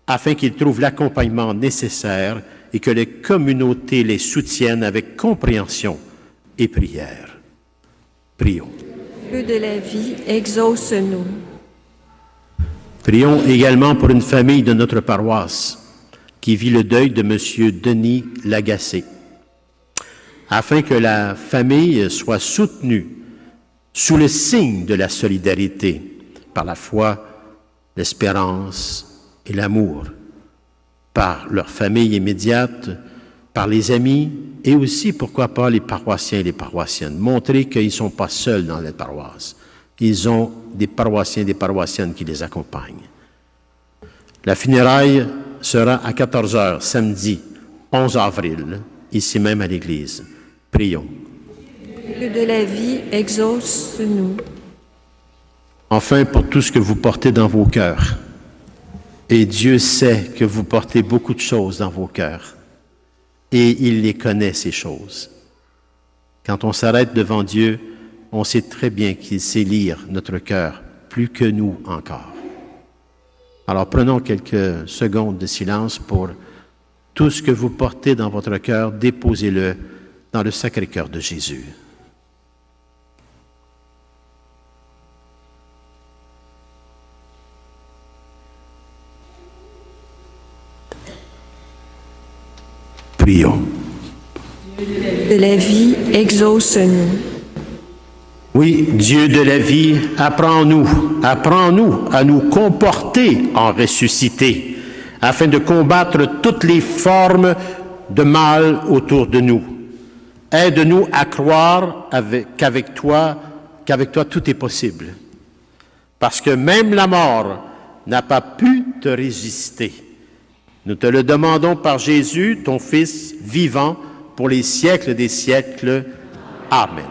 afin qu'ils trouvent l'accompagnement nécessaire et que les communautés les soutiennent avec compréhension et prière. Prions. Dieu de la vie, exauce-nous. Prions également pour une famille de notre paroisse qui vit le deuil de M. Denis Lagacé, afin que la famille soit soutenue sous le signe de la solidarité, par la foi, l'espérance et l'amour, par leur famille immédiate, par les amis et aussi, pourquoi pas, les paroissiens et les paroissiennes. Montrer qu'ils ne sont pas seuls dans les paroisses. Ils ont des paroissiens et des paroissiennes qui les accompagnent. La funéraille sera à 14h, samedi 11 avril, ici même à l'église. Prions. Dieu de la vie, exauce-nous. Enfin, pour tout ce que vous portez dans vos cœurs. Et Dieu sait que vous portez beaucoup de choses dans vos cœurs. Et il les connaît, ces choses. Quand on s'arrête devant Dieu, on sait très bien qu'il sait lire notre cœur, plus que nous encore. Alors prenons quelques secondes de silence pour tout ce que vous portez dans votre cœur, déposez-le dans le Sacré-Cœur de Jésus. Prions. De la vie, exauce-nous. Oui, Dieu de la vie, apprends-nous à nous comporter en ressuscité, afin de combattre toutes les formes de mal autour de nous. Aide-nous à croire qu'avec toi tout est possible, parce que même la mort n'a pas pu te résister. Nous te le demandons par Jésus, ton Fils vivant, pour les siècles des siècles. Amen.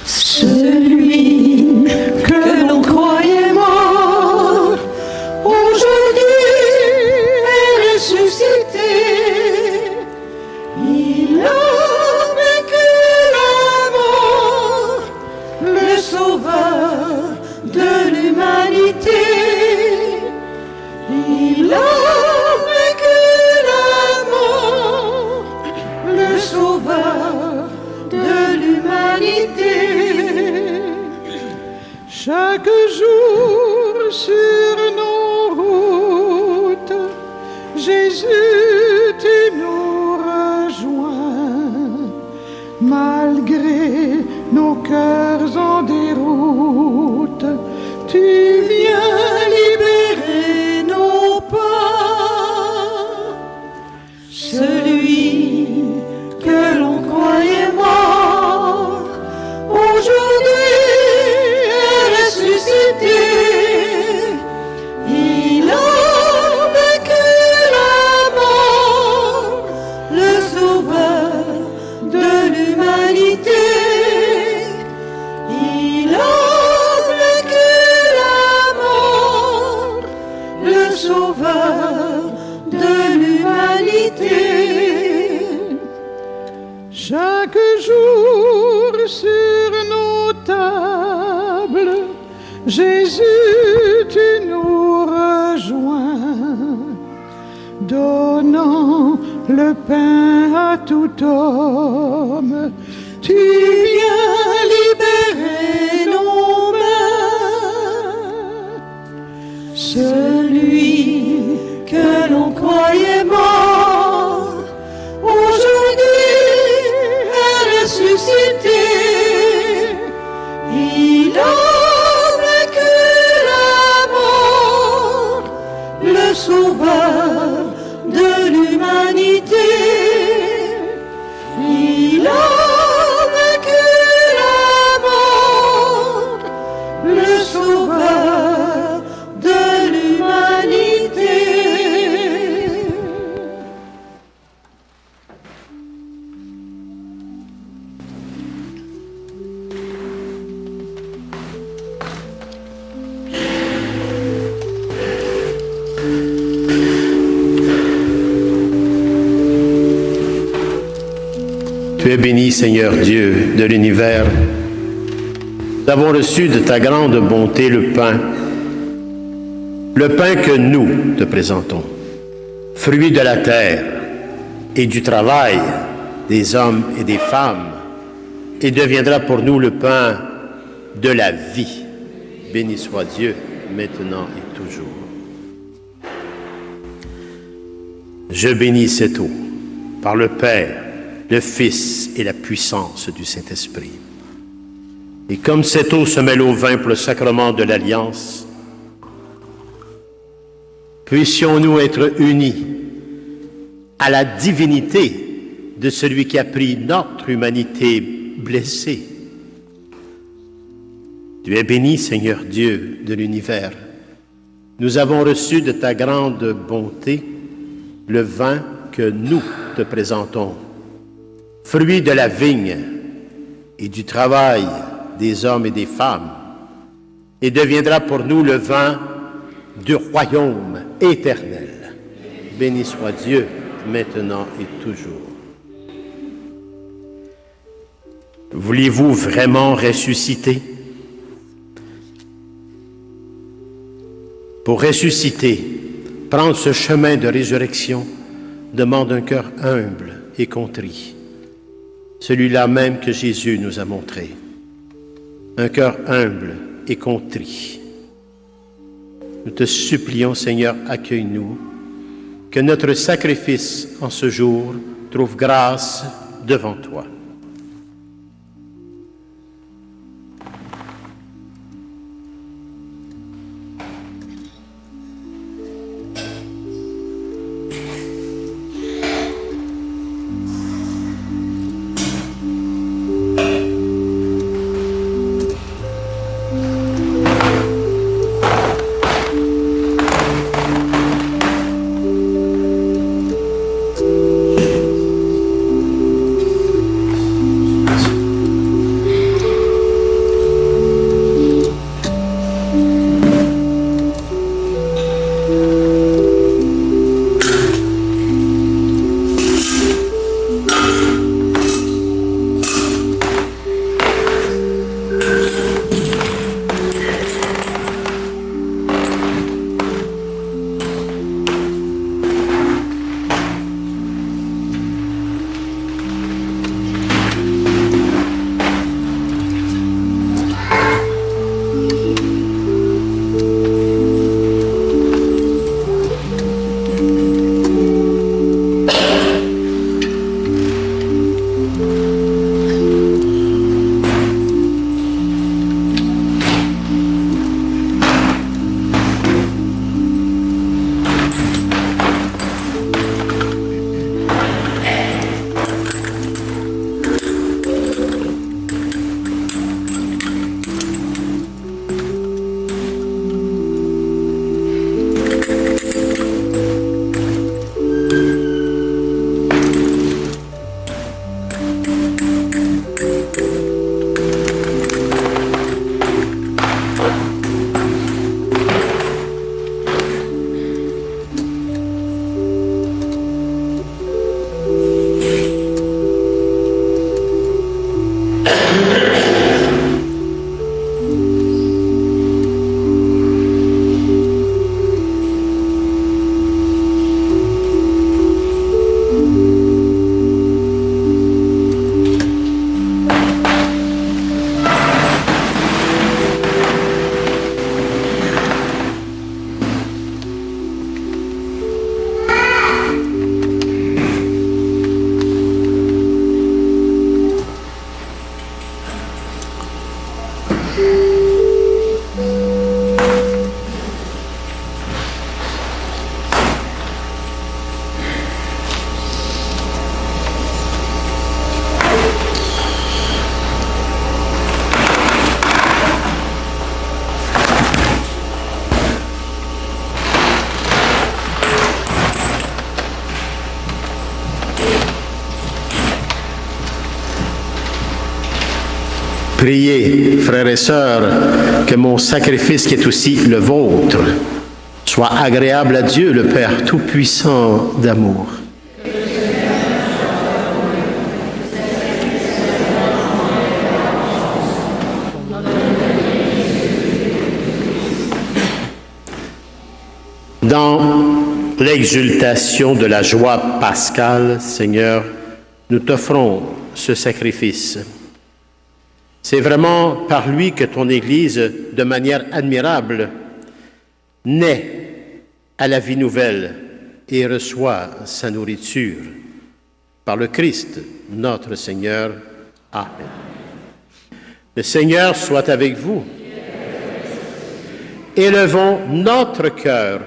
Celui Jésus, tu nous rejoins, malgré nos cœurs en déroute, tu viens libérer nos pas. Celui que l'on croyait mort, aujourd'hui est ressuscité. Il a vaincu la mort, le sauveur de l'humanité. Il a vaincu la mort, le sauveur de l'humanité. Chaque jour sur nos tables, Jésus, tu nous rejoins, donnant le pain à tout homme. Tu viens libérer nos mains. Celui que l'on croyait mort, aujourd'hui est ressuscité. Il a vaincu la mort, le sauveur de l'humanité. Il a vaincu la mort, le sauveur de l'humanité. Tu es béni, Seigneur Dieu de l'univers. Nous avons reçu de ta grande bonté le pain que nous te présentons, fruit de la terre et du travail des hommes et des femmes, et deviendra pour nous le pain de la vie. Béni soit Dieu, maintenant et toujours. Je bénis cette eau par le Père, le Fils et la puissance du Saint-Esprit. Et comme cette eau se mêle au vin pour le sacrement de l'Alliance, puissions-nous être unis à la divinité de celui qui a pris notre humanité blessée. Tu es béni, Seigneur Dieu de l'univers. Nous avons reçu de ta grande bonté le vin que nous te présentons, fruit de la vigne et du travail des hommes et des femmes, et deviendra pour nous le vin du royaume éternel. Béni soit Dieu, maintenant et toujours. Voulez-vous vraiment ressusciter? Pour ressusciter, prendre ce chemin de résurrection demande un cœur humble et contrit, celui-là même que Jésus nous a montré. Un cœur humble et contrit. Nous te supplions, Seigneur, accueille-nous, que notre sacrifice en ce jour trouve grâce devant toi. Priez, frères et sœurs, que mon sacrifice qui est aussi le vôtre soit agréable à Dieu, le Père Tout-Puissant d'amour. Dans l'exultation de la joie pascale, Seigneur, nous t'offrons ce sacrifice. C'est vraiment par lui que ton Église, de manière admirable, naît à la vie nouvelle et reçoit sa nourriture. Par le Christ, notre Seigneur. Amen. Le Seigneur soit avec vous. Élevons notre cœur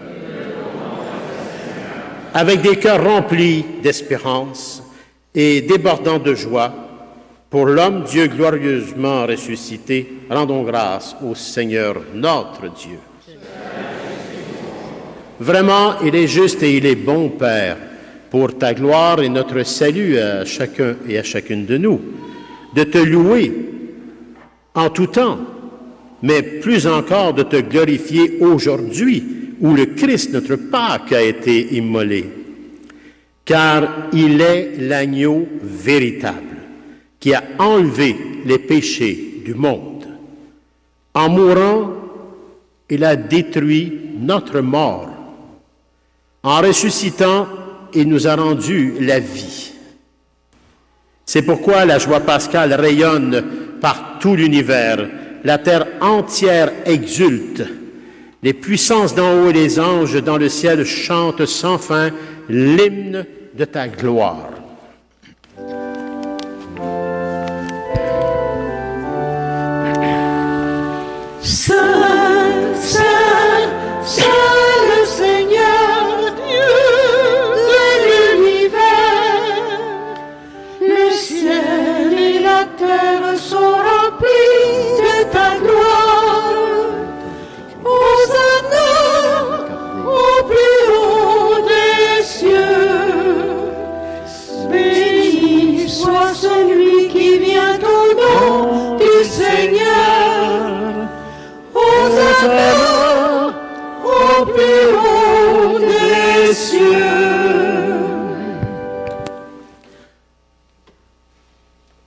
avec des cœurs remplis d'espérance et débordant de joie, pour l'homme Dieu glorieusement ressuscité, rendons grâce au Seigneur notre Dieu. Vraiment, il est juste et il est bon, Père, pour ta gloire et notre salut à chacun et à chacune de nous, de te louer en tout temps, mais plus encore de te glorifier aujourd'hui, où le Christ, notre Pâque, a été immolé. Car il est l'agneau véritable qui a enlevé les péchés du monde. En mourant, il a détruit notre mort. En ressuscitant, il nous a rendu la vie. C'est pourquoi la joie pascale rayonne par tout l'univers. La terre entière exulte. Les puissances d'en haut et les anges dans le ciel chantent sans fin l'hymne de ta gloire. Saint, Saint, Saint le Seigneur, Dieu de l'univers. Le ciel et la terre sont remplis de ta gloire. Hosanna au plus haut des cieux. Béni soit celui qui vient au nom du Seigneur. Hosanna au plus haut des cieux.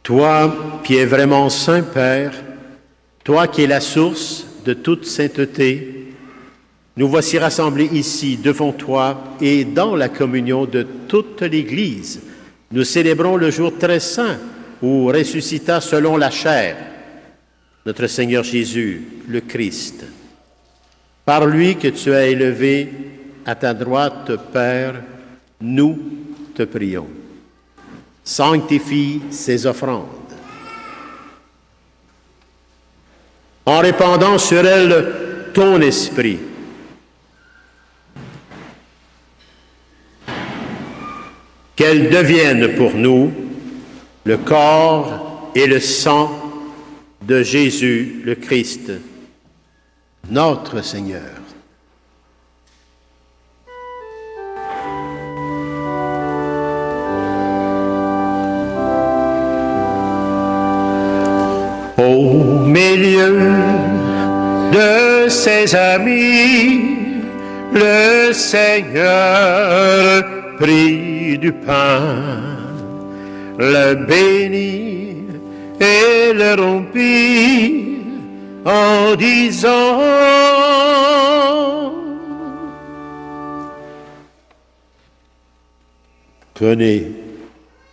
Toi qui es vraiment saint, Père, toi qui es la source de toute sainteté, nous voici rassemblés ici devant toi et dans la communion de toute l'Église. Nous célébrons le jour très saint où ressuscita selon la chair notre Seigneur Jésus, le Christ. Par lui que tu as élevé à ta droite, Père, nous te prions. Sanctifie ces offrandes, en répandant sur elles ton esprit. Qu'elles deviennent pour nous le corps et le sang de Jésus le Christ, notre Seigneur. Au milieu de ses amis, le Seigneur prit du pain, le bénit et le rompit en disant: Prenez,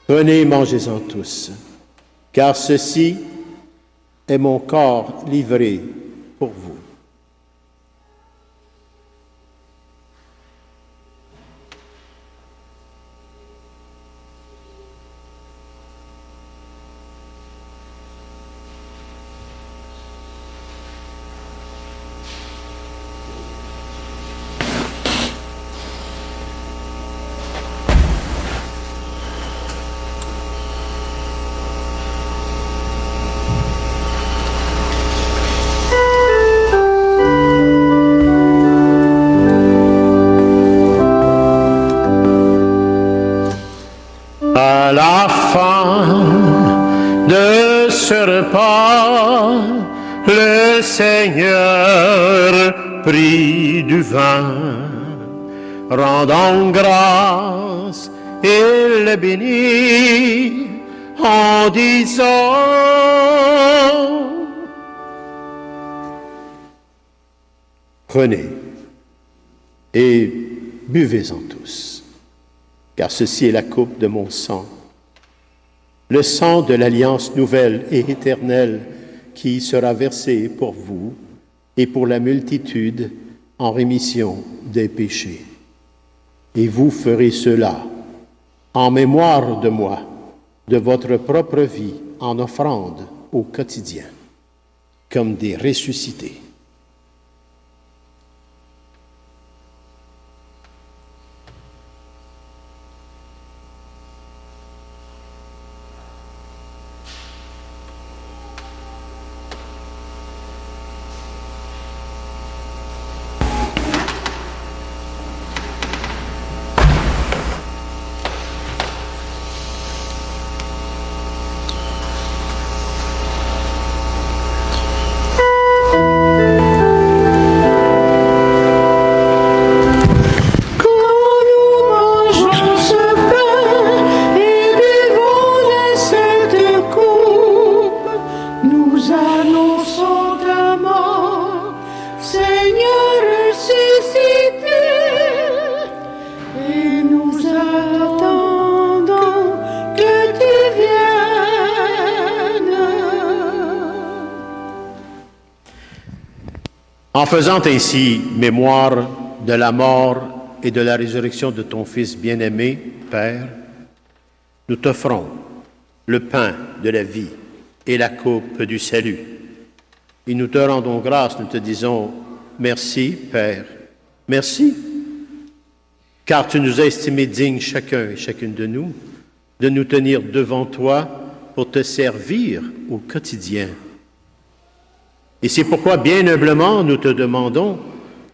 prenez, mangez-en tous, car ceci est mon corps livré pour vous. À la fin de ce repas, le Seigneur prit du vin, rendant grâce, il le bénit en disant: Prenez et buvez-en tous, car ceci est la coupe de mon sang, le sang de l'alliance nouvelle et éternelle qui sera versé pour vous et pour la multitude en rémission des péchés. Et vous ferez cela en mémoire de moi, de votre propre vie, en offrande au quotidien, comme des ressuscités. En faisant ainsi mémoire de la mort et de la résurrection de ton Fils bien-aimé, Père, nous t'offrons le pain de la vie et la coupe du salut. Et nous te rendons grâce, nous te disons merci, Père, merci, car tu nous as estimés dignes, chacun et chacune de nous tenir devant toi pour te servir au quotidien. Et c'est pourquoi, bien humblement, nous te demandons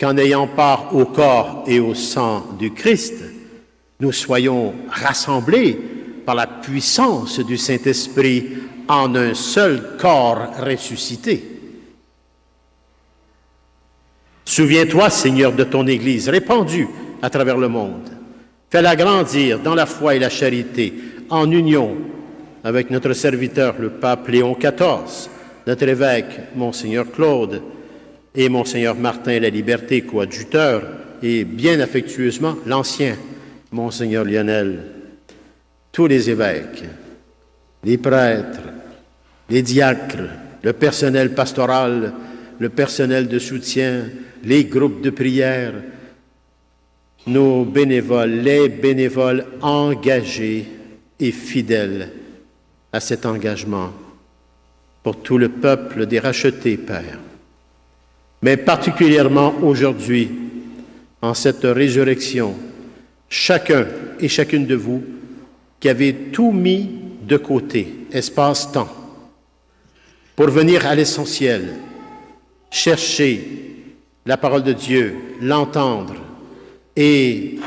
qu'en ayant part au corps et au sang du Christ, nous soyons rassemblés par la puissance du Saint-Esprit en un seul corps ressuscité. Souviens-toi, Seigneur, de ton Église répandue à travers le monde. Fais-la grandir dans la foi et la charité, en union avec notre serviteur, le pape Léon XIV, notre évêque, Monseigneur Claude, et Monseigneur Martin La Liberté, coadjuteur, et bien affectueusement l'ancien Monseigneur Lionel, tous les évêques, les prêtres, les diacres, le personnel pastoral, le personnel de soutien, les groupes de prière, nos bénévoles, les bénévoles engagés et fidèles à cet engagement pour tout le peuple des rachetés, Père. Mais particulièrement aujourd'hui, en cette résurrection, chacun et chacune de vous qui avez tout mis de côté, espace-temps, pour venir à l'essentiel, chercher la parole de Dieu, l'entendre et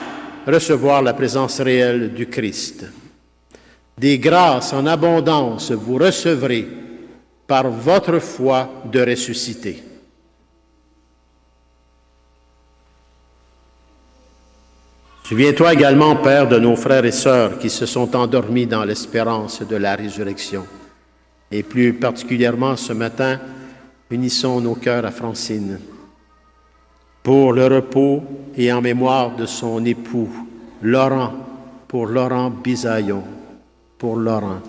recevoir la présence réelle du Christ. Des grâces en abondance vous recevrez par votre foi de ressuscité. Souviens-toi également, Père, de nos frères et sœurs qui se sont endormis dans l'espérance de la résurrection. Et plus particulièrement ce matin, unissons nos cœurs à Francine pour le repos et en mémoire de son époux, Laurent, pour Laurent Bisaillon, pour Laurent.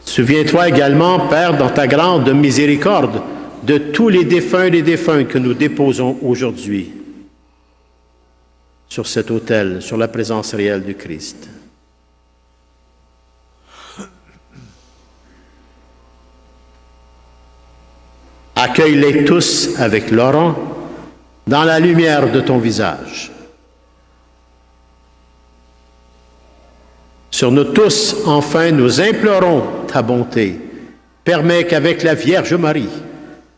Souviens-toi également, Père, dans ta grande miséricorde, de tous les défunts et les défuntes que nous déposons aujourd'hui sur cet autel, sur la présence réelle du Christ. Accueille-les tous avec Laurent dans la lumière de ton visage. Sur nous tous, enfin, nous implorons ta bonté. Permets qu'avec la Vierge Marie,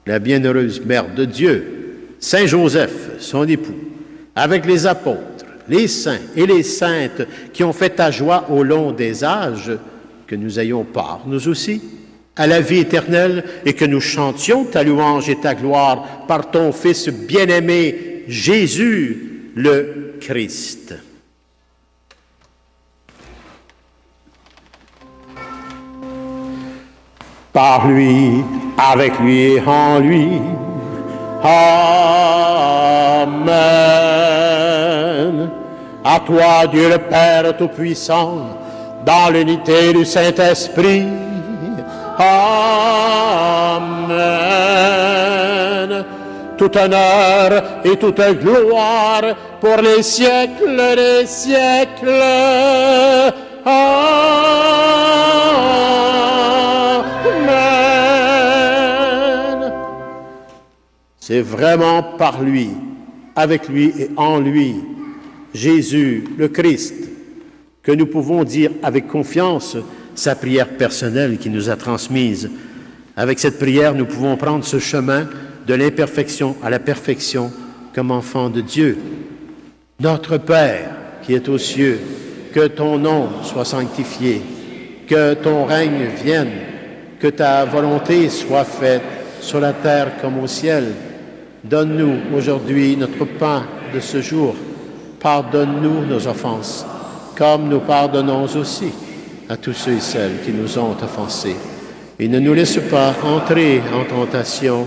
la bienheureuse Mère de Dieu, Saint Joseph, son époux, avec les apôtres, les saints et les saintes qui ont fait ta joie au long des âges, que nous ayons part, nous aussi, à la vie éternelle et que nous chantions ta louange et ta gloire par ton Fils bien-aimé, Jésus le Christ. Par lui, avec lui et en lui. Amen. À toi, Dieu le Père Tout-Puissant, dans l'unité du Saint-Esprit. Amen. Tout honneur et toute gloire pour les siècles des siècles. Amen. C'est vraiment par lui, avec lui et en lui, Jésus, le Christ, que nous pouvons dire avec confiance sa prière personnelle qui nous a transmise. Avec cette prière, nous pouvons prendre ce chemin de l'imperfection à la perfection comme enfants de Dieu. Notre Père qui est aux cieux, que ton nom soit sanctifié, que ton règne vienne, que ta volonté soit faite sur la terre comme au ciel. Donne-nous aujourd'hui notre pain de ce jour. Pardonne-nous nos offenses, comme nous pardonnons aussi à tous ceux et celles qui nous ont offensés. Et ne nous laisse pas entrer en tentation,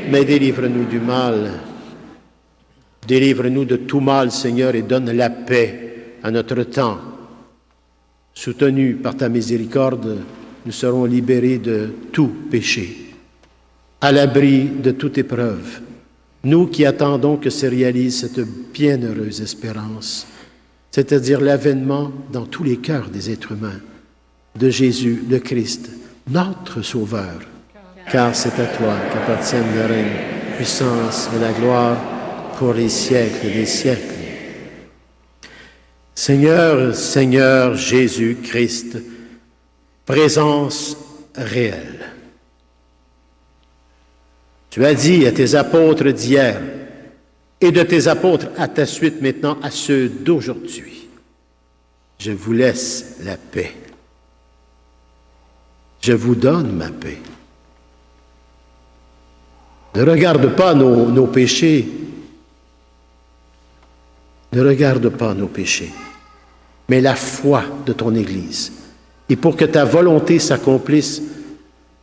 mais délivre-nous du mal. Délivre-nous de tout mal, Seigneur, et donne la paix à notre temps. Soutenus par ta miséricorde, nous serons libérés de tout péché, à l'abri de toute épreuve. Nous qui attendons que se réalise cette bienheureuse espérance, c'est-à-dire l'avènement dans tous les cœurs des êtres humains de Jésus le Christ, notre Sauveur. Car c'est à toi qu'appartiennent le règne, la puissance et la gloire pour les siècles des siècles. Seigneur, Seigneur Jésus-Christ, présence réelle. Tu as dit à tes apôtres d'hier et de tes apôtres à ta suite maintenant à ceux d'aujourd'hui, je vous laisse la paix. Je vous donne ma paix. Ne regarde pas nos péchés. Ne regarde pas nos péchés, mais la foi de ton Église. Et pour que ta volonté s'accomplisse,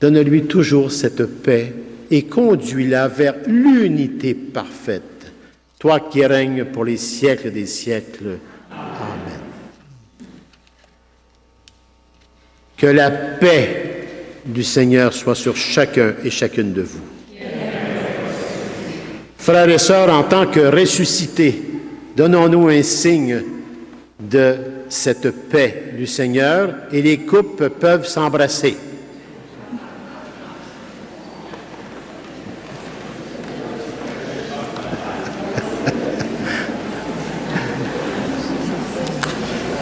donne-lui toujours cette paix et conduis-la vers l'unité parfaite. Toi qui règnes pour les siècles des siècles. Amen. Que la paix du Seigneur soit sur chacun et chacune de vous. Frères et sœurs, en tant que ressuscités, donnons-nous un signe de cette paix du Seigneur et les couples peuvent s'embrasser.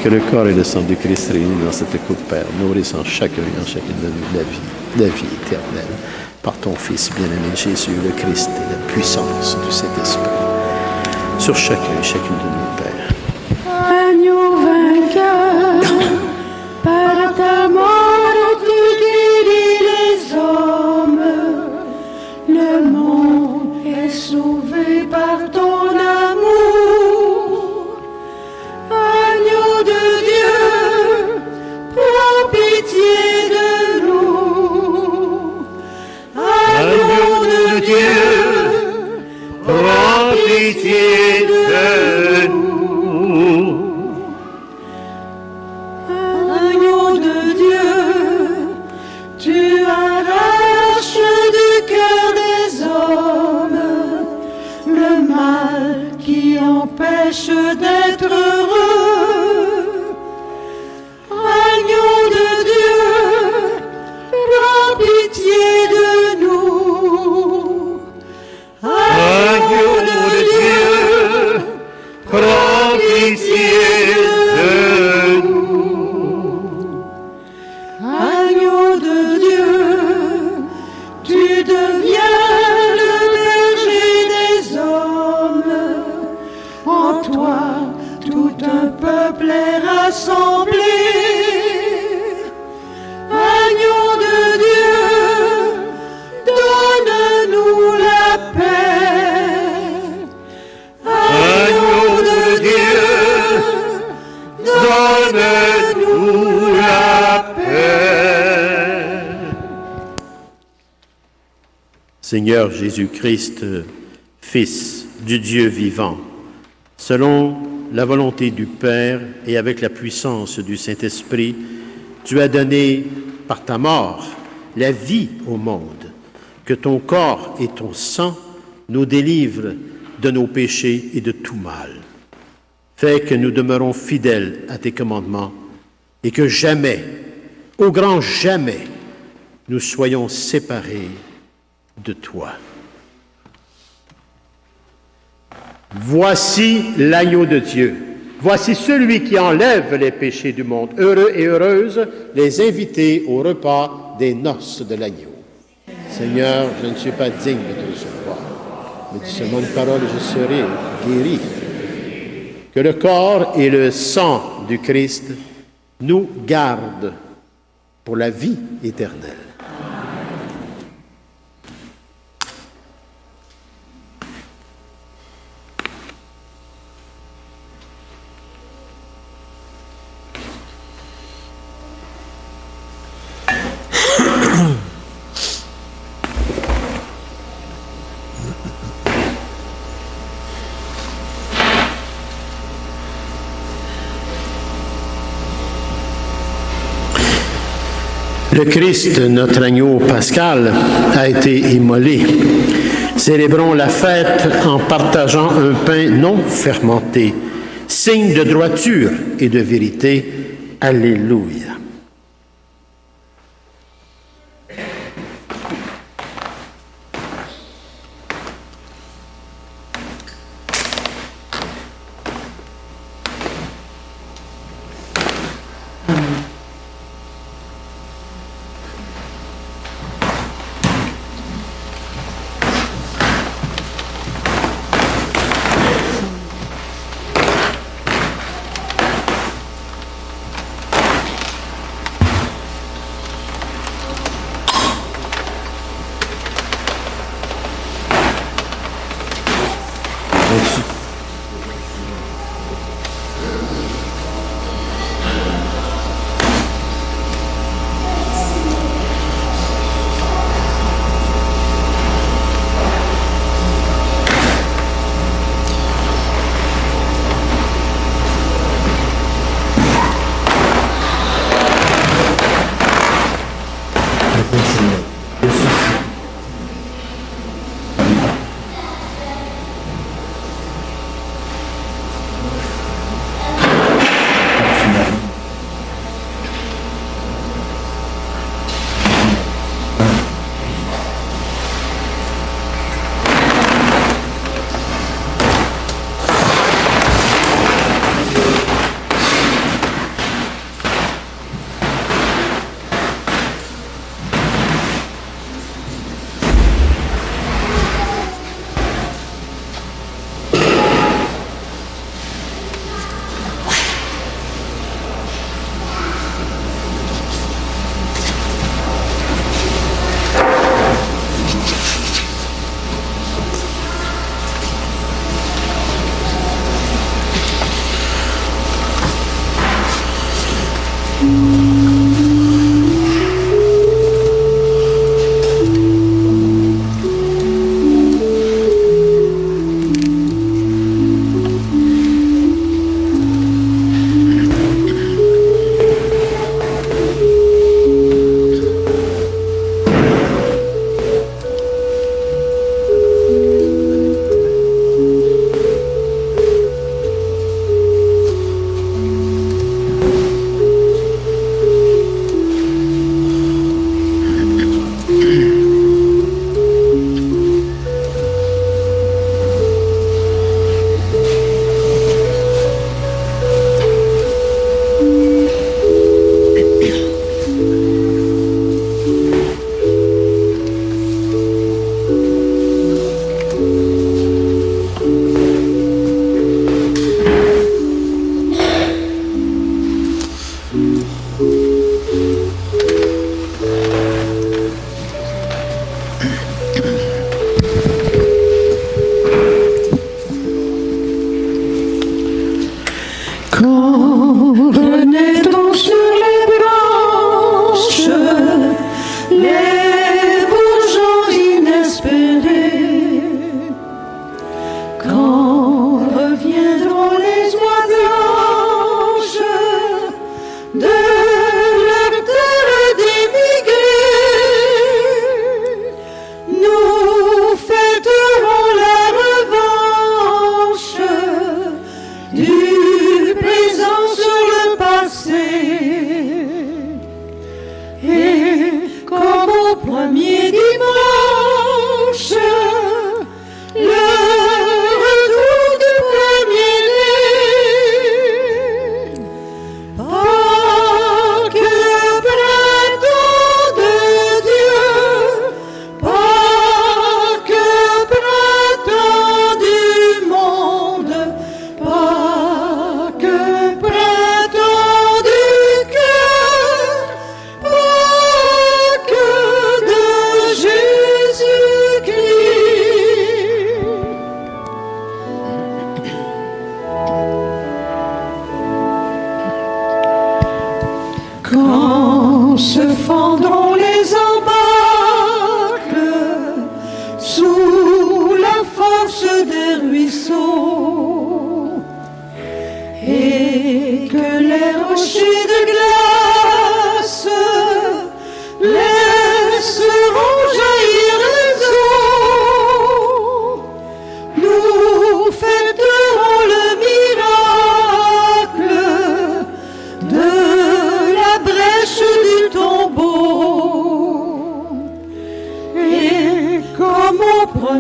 Que le corps et le sang du Christ réunis dans cette coupe, Père, nourrissent en chacun et en chacune de nous la vie éternelle, par ton Fils bien-aimé Jésus, le Christ, et la puissance du Saint-Esprit, sur chacun et chacune de nous, Père. Agneau vainqueur, par ta mort tu guéris les hommes, le monde est sauvé par ton amour. Agneau de Dieu, prends pitié de nous. Agneau de Dieu, prends pitié de nous. Agneau de Dieu, tu arraches du cœur des hommes le mal qui empêche d'être heureux. Agneau de Dieu, prends pitié de nous. Agneau de Dieu, prends pitié de nous. Agneau de Dieu, tu deviens le berger des hommes. En toi Seigneur Jésus-Christ, Fils du Dieu vivant, selon la volonté du Père et avec la puissance du Saint-Esprit, tu as donné par ta mort la vie au monde, que ton corps et ton sang nous délivrent de nos péchés et de tout mal. Fais que nous demeurons fidèles à tes commandements et que jamais, au grand jamais, nous soyons séparés de toi. Voici l'agneau de Dieu. Voici celui qui enlève les péchés du monde. Heureux et heureuses les invités au repas des noces de l'agneau. Seigneur, je ne suis pas digne de te recevoir, mais dis seulement une parole et je serai guéri. Que le corps et le sang du Christ nous gardent pour la vie éternelle. Le Christ, notre agneau pascal, a été immolé. Célébrons la fête en partageant un pain non fermenté, signe de droiture et de vérité. Alléluia.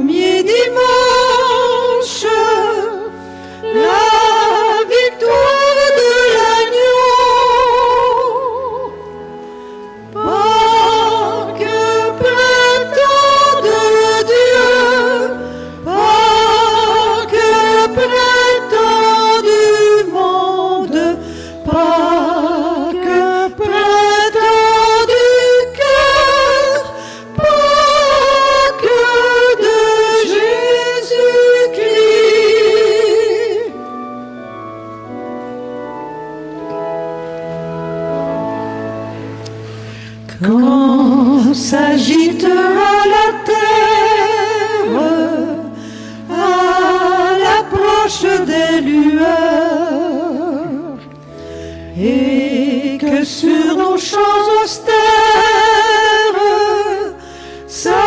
premier dimanche, la victoire de l'agneau. Pâques, printemps de Dieu, Pâques, printemps du monde, Pâques, printemps du cœur, Pâques de Jésus-Christ. Quand s'agitera la terre à l'approche des lueurs, et que sur nos champs austères s'allumeront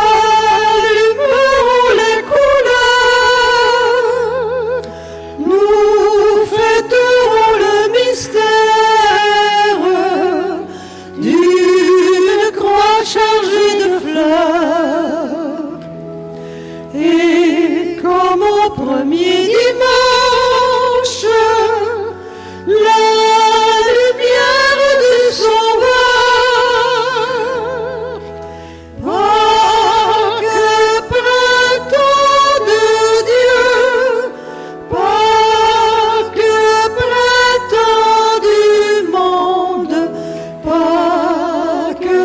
les couleurs, nous fêterons le mystère d'une croix chargée de fleurs. Et comme au premier dimanche, la lumière du Sauveur, Pâques, printemps de Dieu, Pâques, printemps du monde, Pâques,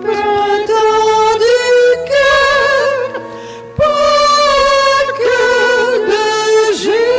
printemps du cœur, Pâques de Jésus-Christ.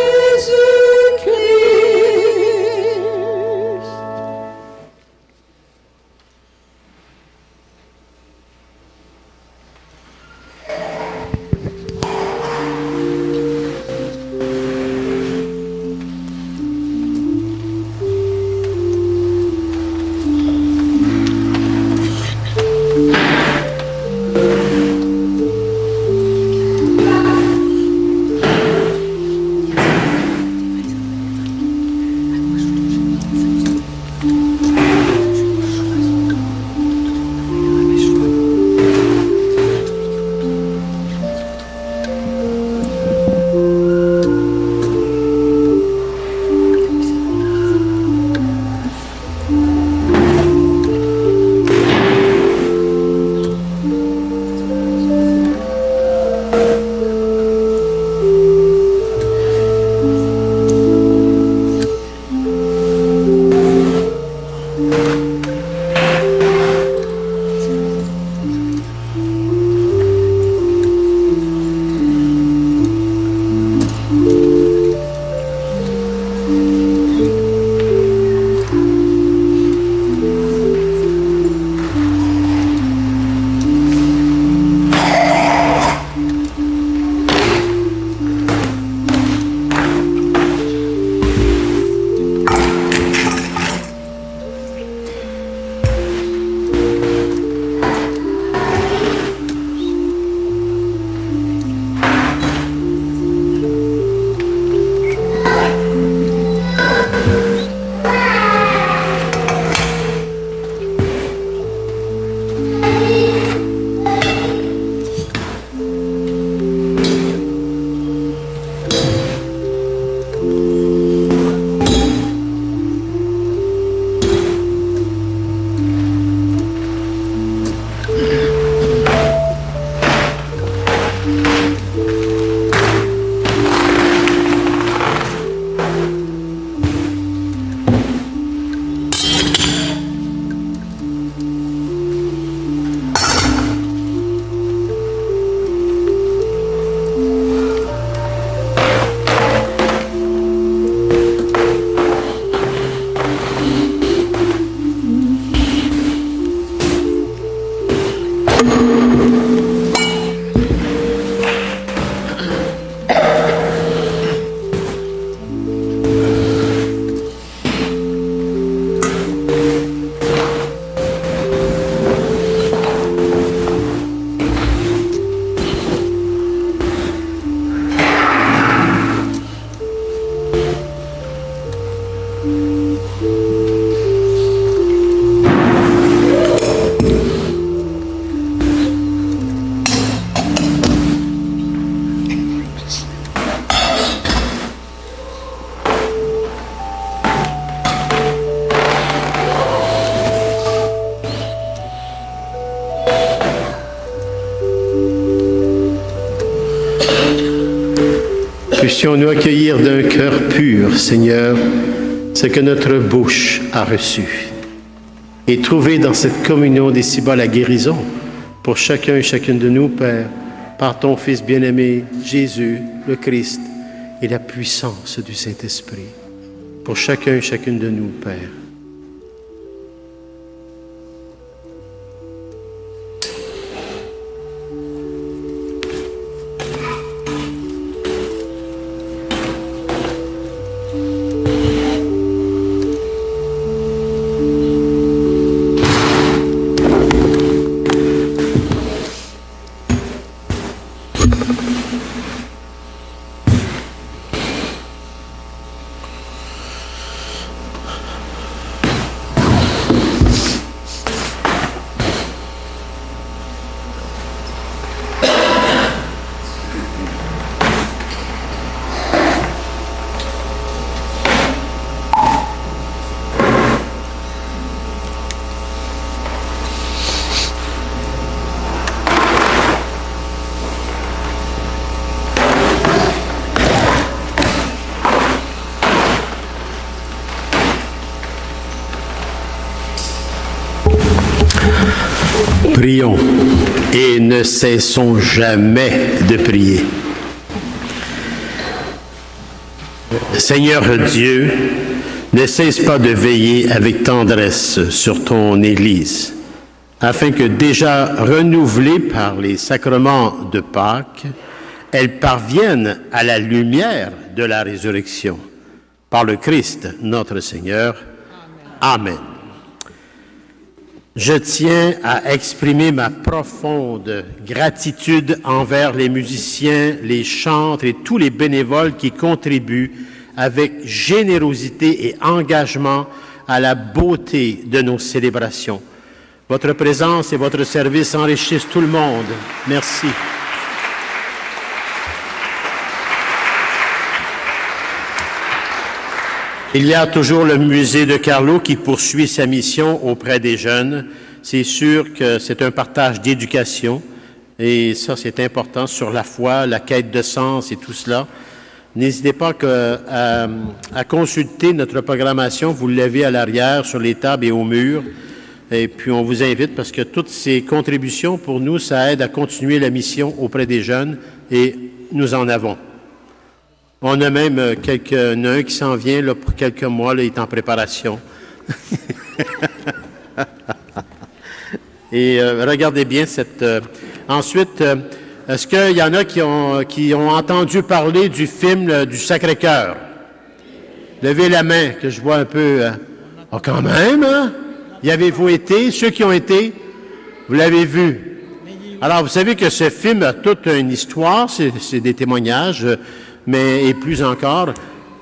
Puissions-nous accueillir d'un cœur pur, Seigneur, ce que notre bouche a reçu. Et trouver dans cette communion d'ici-bas la guérison pour chacun et chacune de nous, Père, par ton Fils bien-aimé, Jésus, le Christ, et la puissance du Saint-Esprit. Pour chacun et chacune de nous, Père. Prions et ne cessons jamais de prier. Seigneur Dieu, ne cesse pas de veiller avec tendresse sur ton Église, afin que déjà renouvelée par les sacrements de Pâques, elle parvienne à la lumière de la résurrection. Par le Christ, notre Seigneur. Amen. Je tiens à exprimer ma profonde gratitude envers les musiciens, les chantres et tous les bénévoles qui contribuent avec générosité et engagement à la beauté de nos célébrations. Votre présence et votre service enrichissent tout le monde. Merci. Il y a toujours le musée de Carlo qui poursuit sa mission auprès des jeunes. C'est sûr que c'est un partage d'éducation et ça c'est important sur la foi, la quête de sens et tout cela. N'hésitez pas à consulter notre programmation, vous l'avez à l'arrière sur les tables et au mur. Et puis on vous invite parce que toutes ces contributions pour nous, ça aide à continuer la mission auprès des jeunes et nous en avons. On a même quelqu'un qui s'en vient là, pour quelques mois, là, il est en préparation. Et regardez bien cette... ensuite, est-ce qu'il y en a qui ont entendu parler du film du Sacré-Cœur? Levez la main, que je vois un peu... Oh, quand même, hein? Y avez-vous été? Ceux qui ont été, vous l'avez vu. Alors, vous savez que ce film a toute une histoire, c'est des témoignages... mais et plus encore,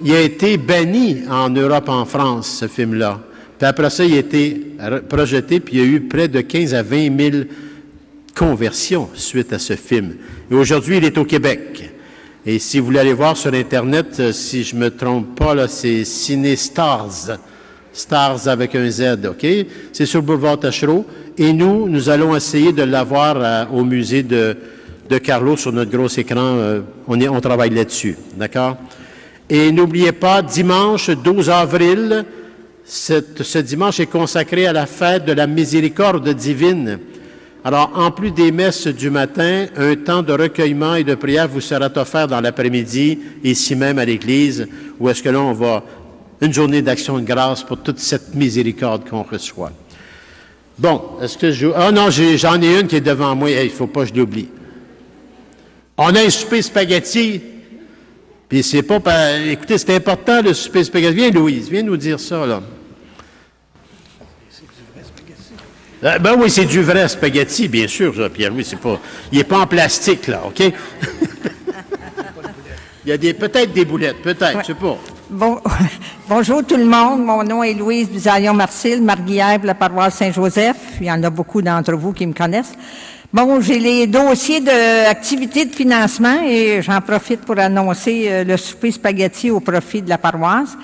il a été banni en Europe, en France, ce film-là. Puis après ça, il a été projeté, puis il y a eu près de 15 à 20 000 conversions suite à ce film. Et aujourd'hui, il est au Québec. Et si vous voulez aller voir sur Internet, si je ne me trompe pas, là, c'est Ciné-Stars. Stars avec un Z, OK? C'est sur le boulevard Taschereau. Et nous allons essayer de l'avoir au musée de Carlo sur notre gros écran, on travaille là-dessus, d'accord? Et n'oubliez pas, dimanche 12 avril, ce dimanche est consacré à la fête de la miséricorde divine. Alors, en plus des messes du matin, un temps de recueillement et de prière vous sera offert dans l'après-midi, ici même à l'église, où est-ce que là, on va, une journée d'action de grâce pour toute cette miséricorde qu'on reçoit. Bon, est-ce que je... Ah non, j'en ai une qui est devant moi, il ne faut pas que je l'oublie. On a un souper spaghetti, puis c'est pas... Écoutez, c'est important, le souper spaghetti. Viens, Louise, viens nous dire ça, là. C'est du vrai spaghetti? Ben oui, c'est du vrai spaghetti, bien sûr, Pierre-Louis, c'est pas... Il n'est pas en plastique, là, OK? Il y a peut-être des boulettes, peut-être, je sais pas. Bon, bonjour tout le monde, mon nom est Louise Bisaillon-Marcil, marguillère pour la paroisse Saint-Joseph. Il y en a beaucoup d'entre vous qui me connaissent. Bon, j'ai les dossiers d'activités de financement et j'en profite pour annoncer le souper spaghetti au profit de la paroisse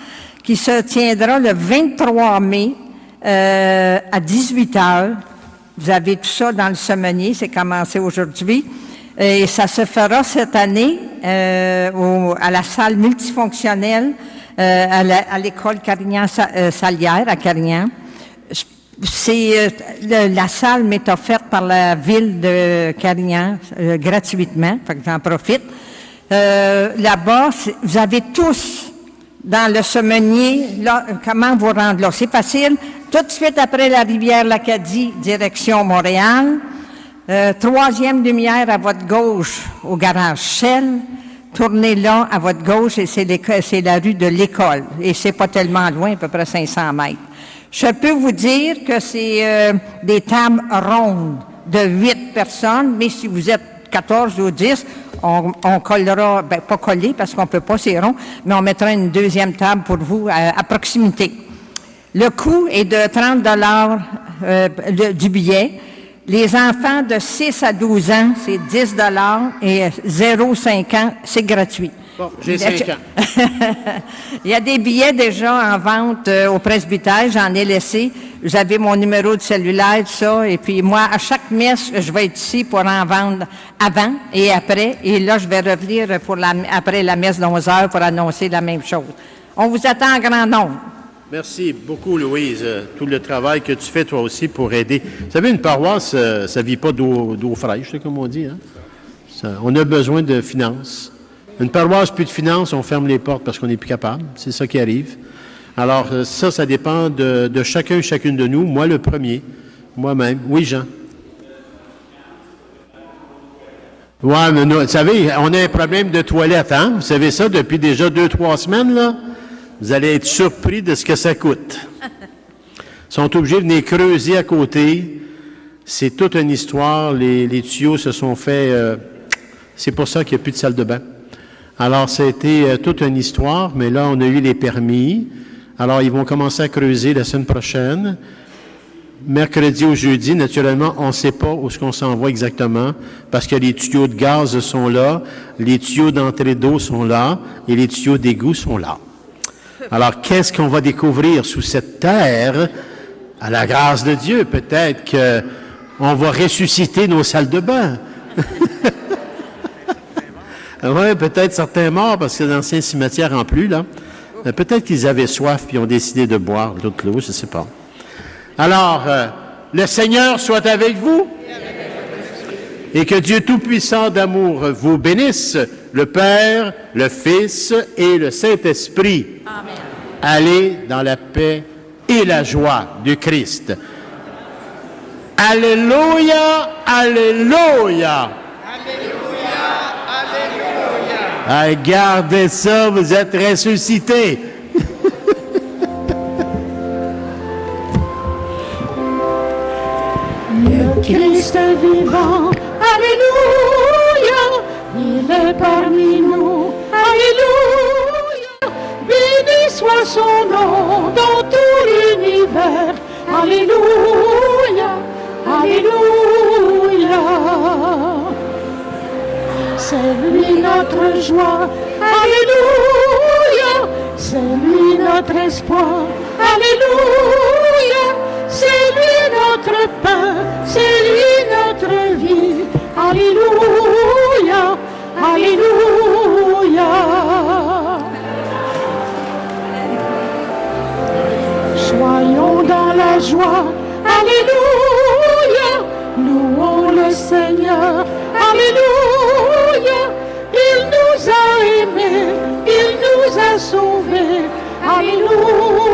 qui se tiendra le 23 mai à 18h. Vous avez tout ça dans le semenier, c'est commencé aujourd'hui. Et ça se fera cette année à la salle multifonctionnelle à l'école Carignan-Salière à Carignan. La salle m'est offerte par la ville de Carignan gratuitement, fait que j'en profite. Là-bas, vous avez tous dans le Semenier, là, comment vous rendre là? C'est facile. Tout de suite après la rivière l'Acadie, direction Montréal. Troisième lumière à votre gauche au garage Shell. Tournez là à votre gauche et c'est la rue de l'école. Et c'est pas tellement loin, à peu près 500 mètres. Je peux vous dire que c'est des tables rondes de 8 personnes, mais si vous êtes 14 ou 10, on collera, ben pas collé parce qu'on peut pas, c'est rond, mais on mettra une deuxième table pour vous à proximité. Le coût est de 30 $ du billet. Les enfants de 6 à 12 ans, c'est 10 $ et 0-5 ans, c'est gratuit. Bon, j'ai 5 ans. Il y a des billets déjà en vente au presbytère, j'en ai laissé. Vous avez mon numéro de cellulaire, tout ça, et puis moi, à chaque messe, je vais être ici pour en vendre avant et après, et là, je vais revenir après la messe de 11 heures pour annoncer la même chose. On vous attend en grand nombre. Merci beaucoup, Louise. Tout le travail que tu fais, toi aussi, pour aider. Vous savez, une paroisse, ça ne vit pas d'eau fraîche, comme on dit. Hein? On a besoin de finances. Une paroisse, plus de finances, on ferme les portes parce qu'on n'est plus capable. C'est ça qui arrive. Alors, ça dépend de chacun et chacune de nous. Moi, le premier. Moi-même. Oui, Jean? Oui, mais nous, vous savez, on a un problème de toilette, hein? Vous savez ça depuis déjà 2-3 semaines, là? Vous allez être surpris de ce que ça coûte. Ils sont obligés de venir creuser à côté. C'est toute une histoire. Les tuyaux se sont faits... c'est pour ça qu'il n'y a plus de salle de bain. Alors, ça a été toute une histoire, mais là, on a eu les permis. Alors, ils vont commencer à creuser la semaine prochaine. Mercredi ou jeudi, naturellement, on ne sait pas où est-ce qu'on s'en va exactement, parce que les tuyaux de gaz sont là, les tuyaux d'entrée d'eau sont là, et les tuyaux d'égout sont là. Alors, qu'est-ce qu'on va découvrir sous cette terre? À la grâce de Dieu, peut-être qu'on va ressusciter nos salles de bain. Oui, peut-être certains morts, parce que l'ancien cimetière en plus, là. Peut-être qu'ils avaient soif, puis ont décidé de boire de l'eau, je ne sais pas. Alors, le Seigneur soit avec vous, et que Dieu Tout-Puissant d'amour vous bénisse, le Père, le Fils et le Saint-Esprit. Amen. Allez dans la paix et la joie du Christ. Alléluia, alléluia. Ah, gardez ça, vous êtes ressuscités. Le Christ vivant, alléluia, il est parmi nous, alléluia. Béni soit son nom dans tout l'univers, alléluia, alléluia. C'est lui notre joie, alléluia. C'est lui notre espoir, alléluia. C'est lui notre pain, c'est lui notre vie, alléluia, alléluia. Soyons dans la joie, alléluia. Louons le Seigneur, alléluia. Il nous a aimés, il nous a sauvés, alléluia.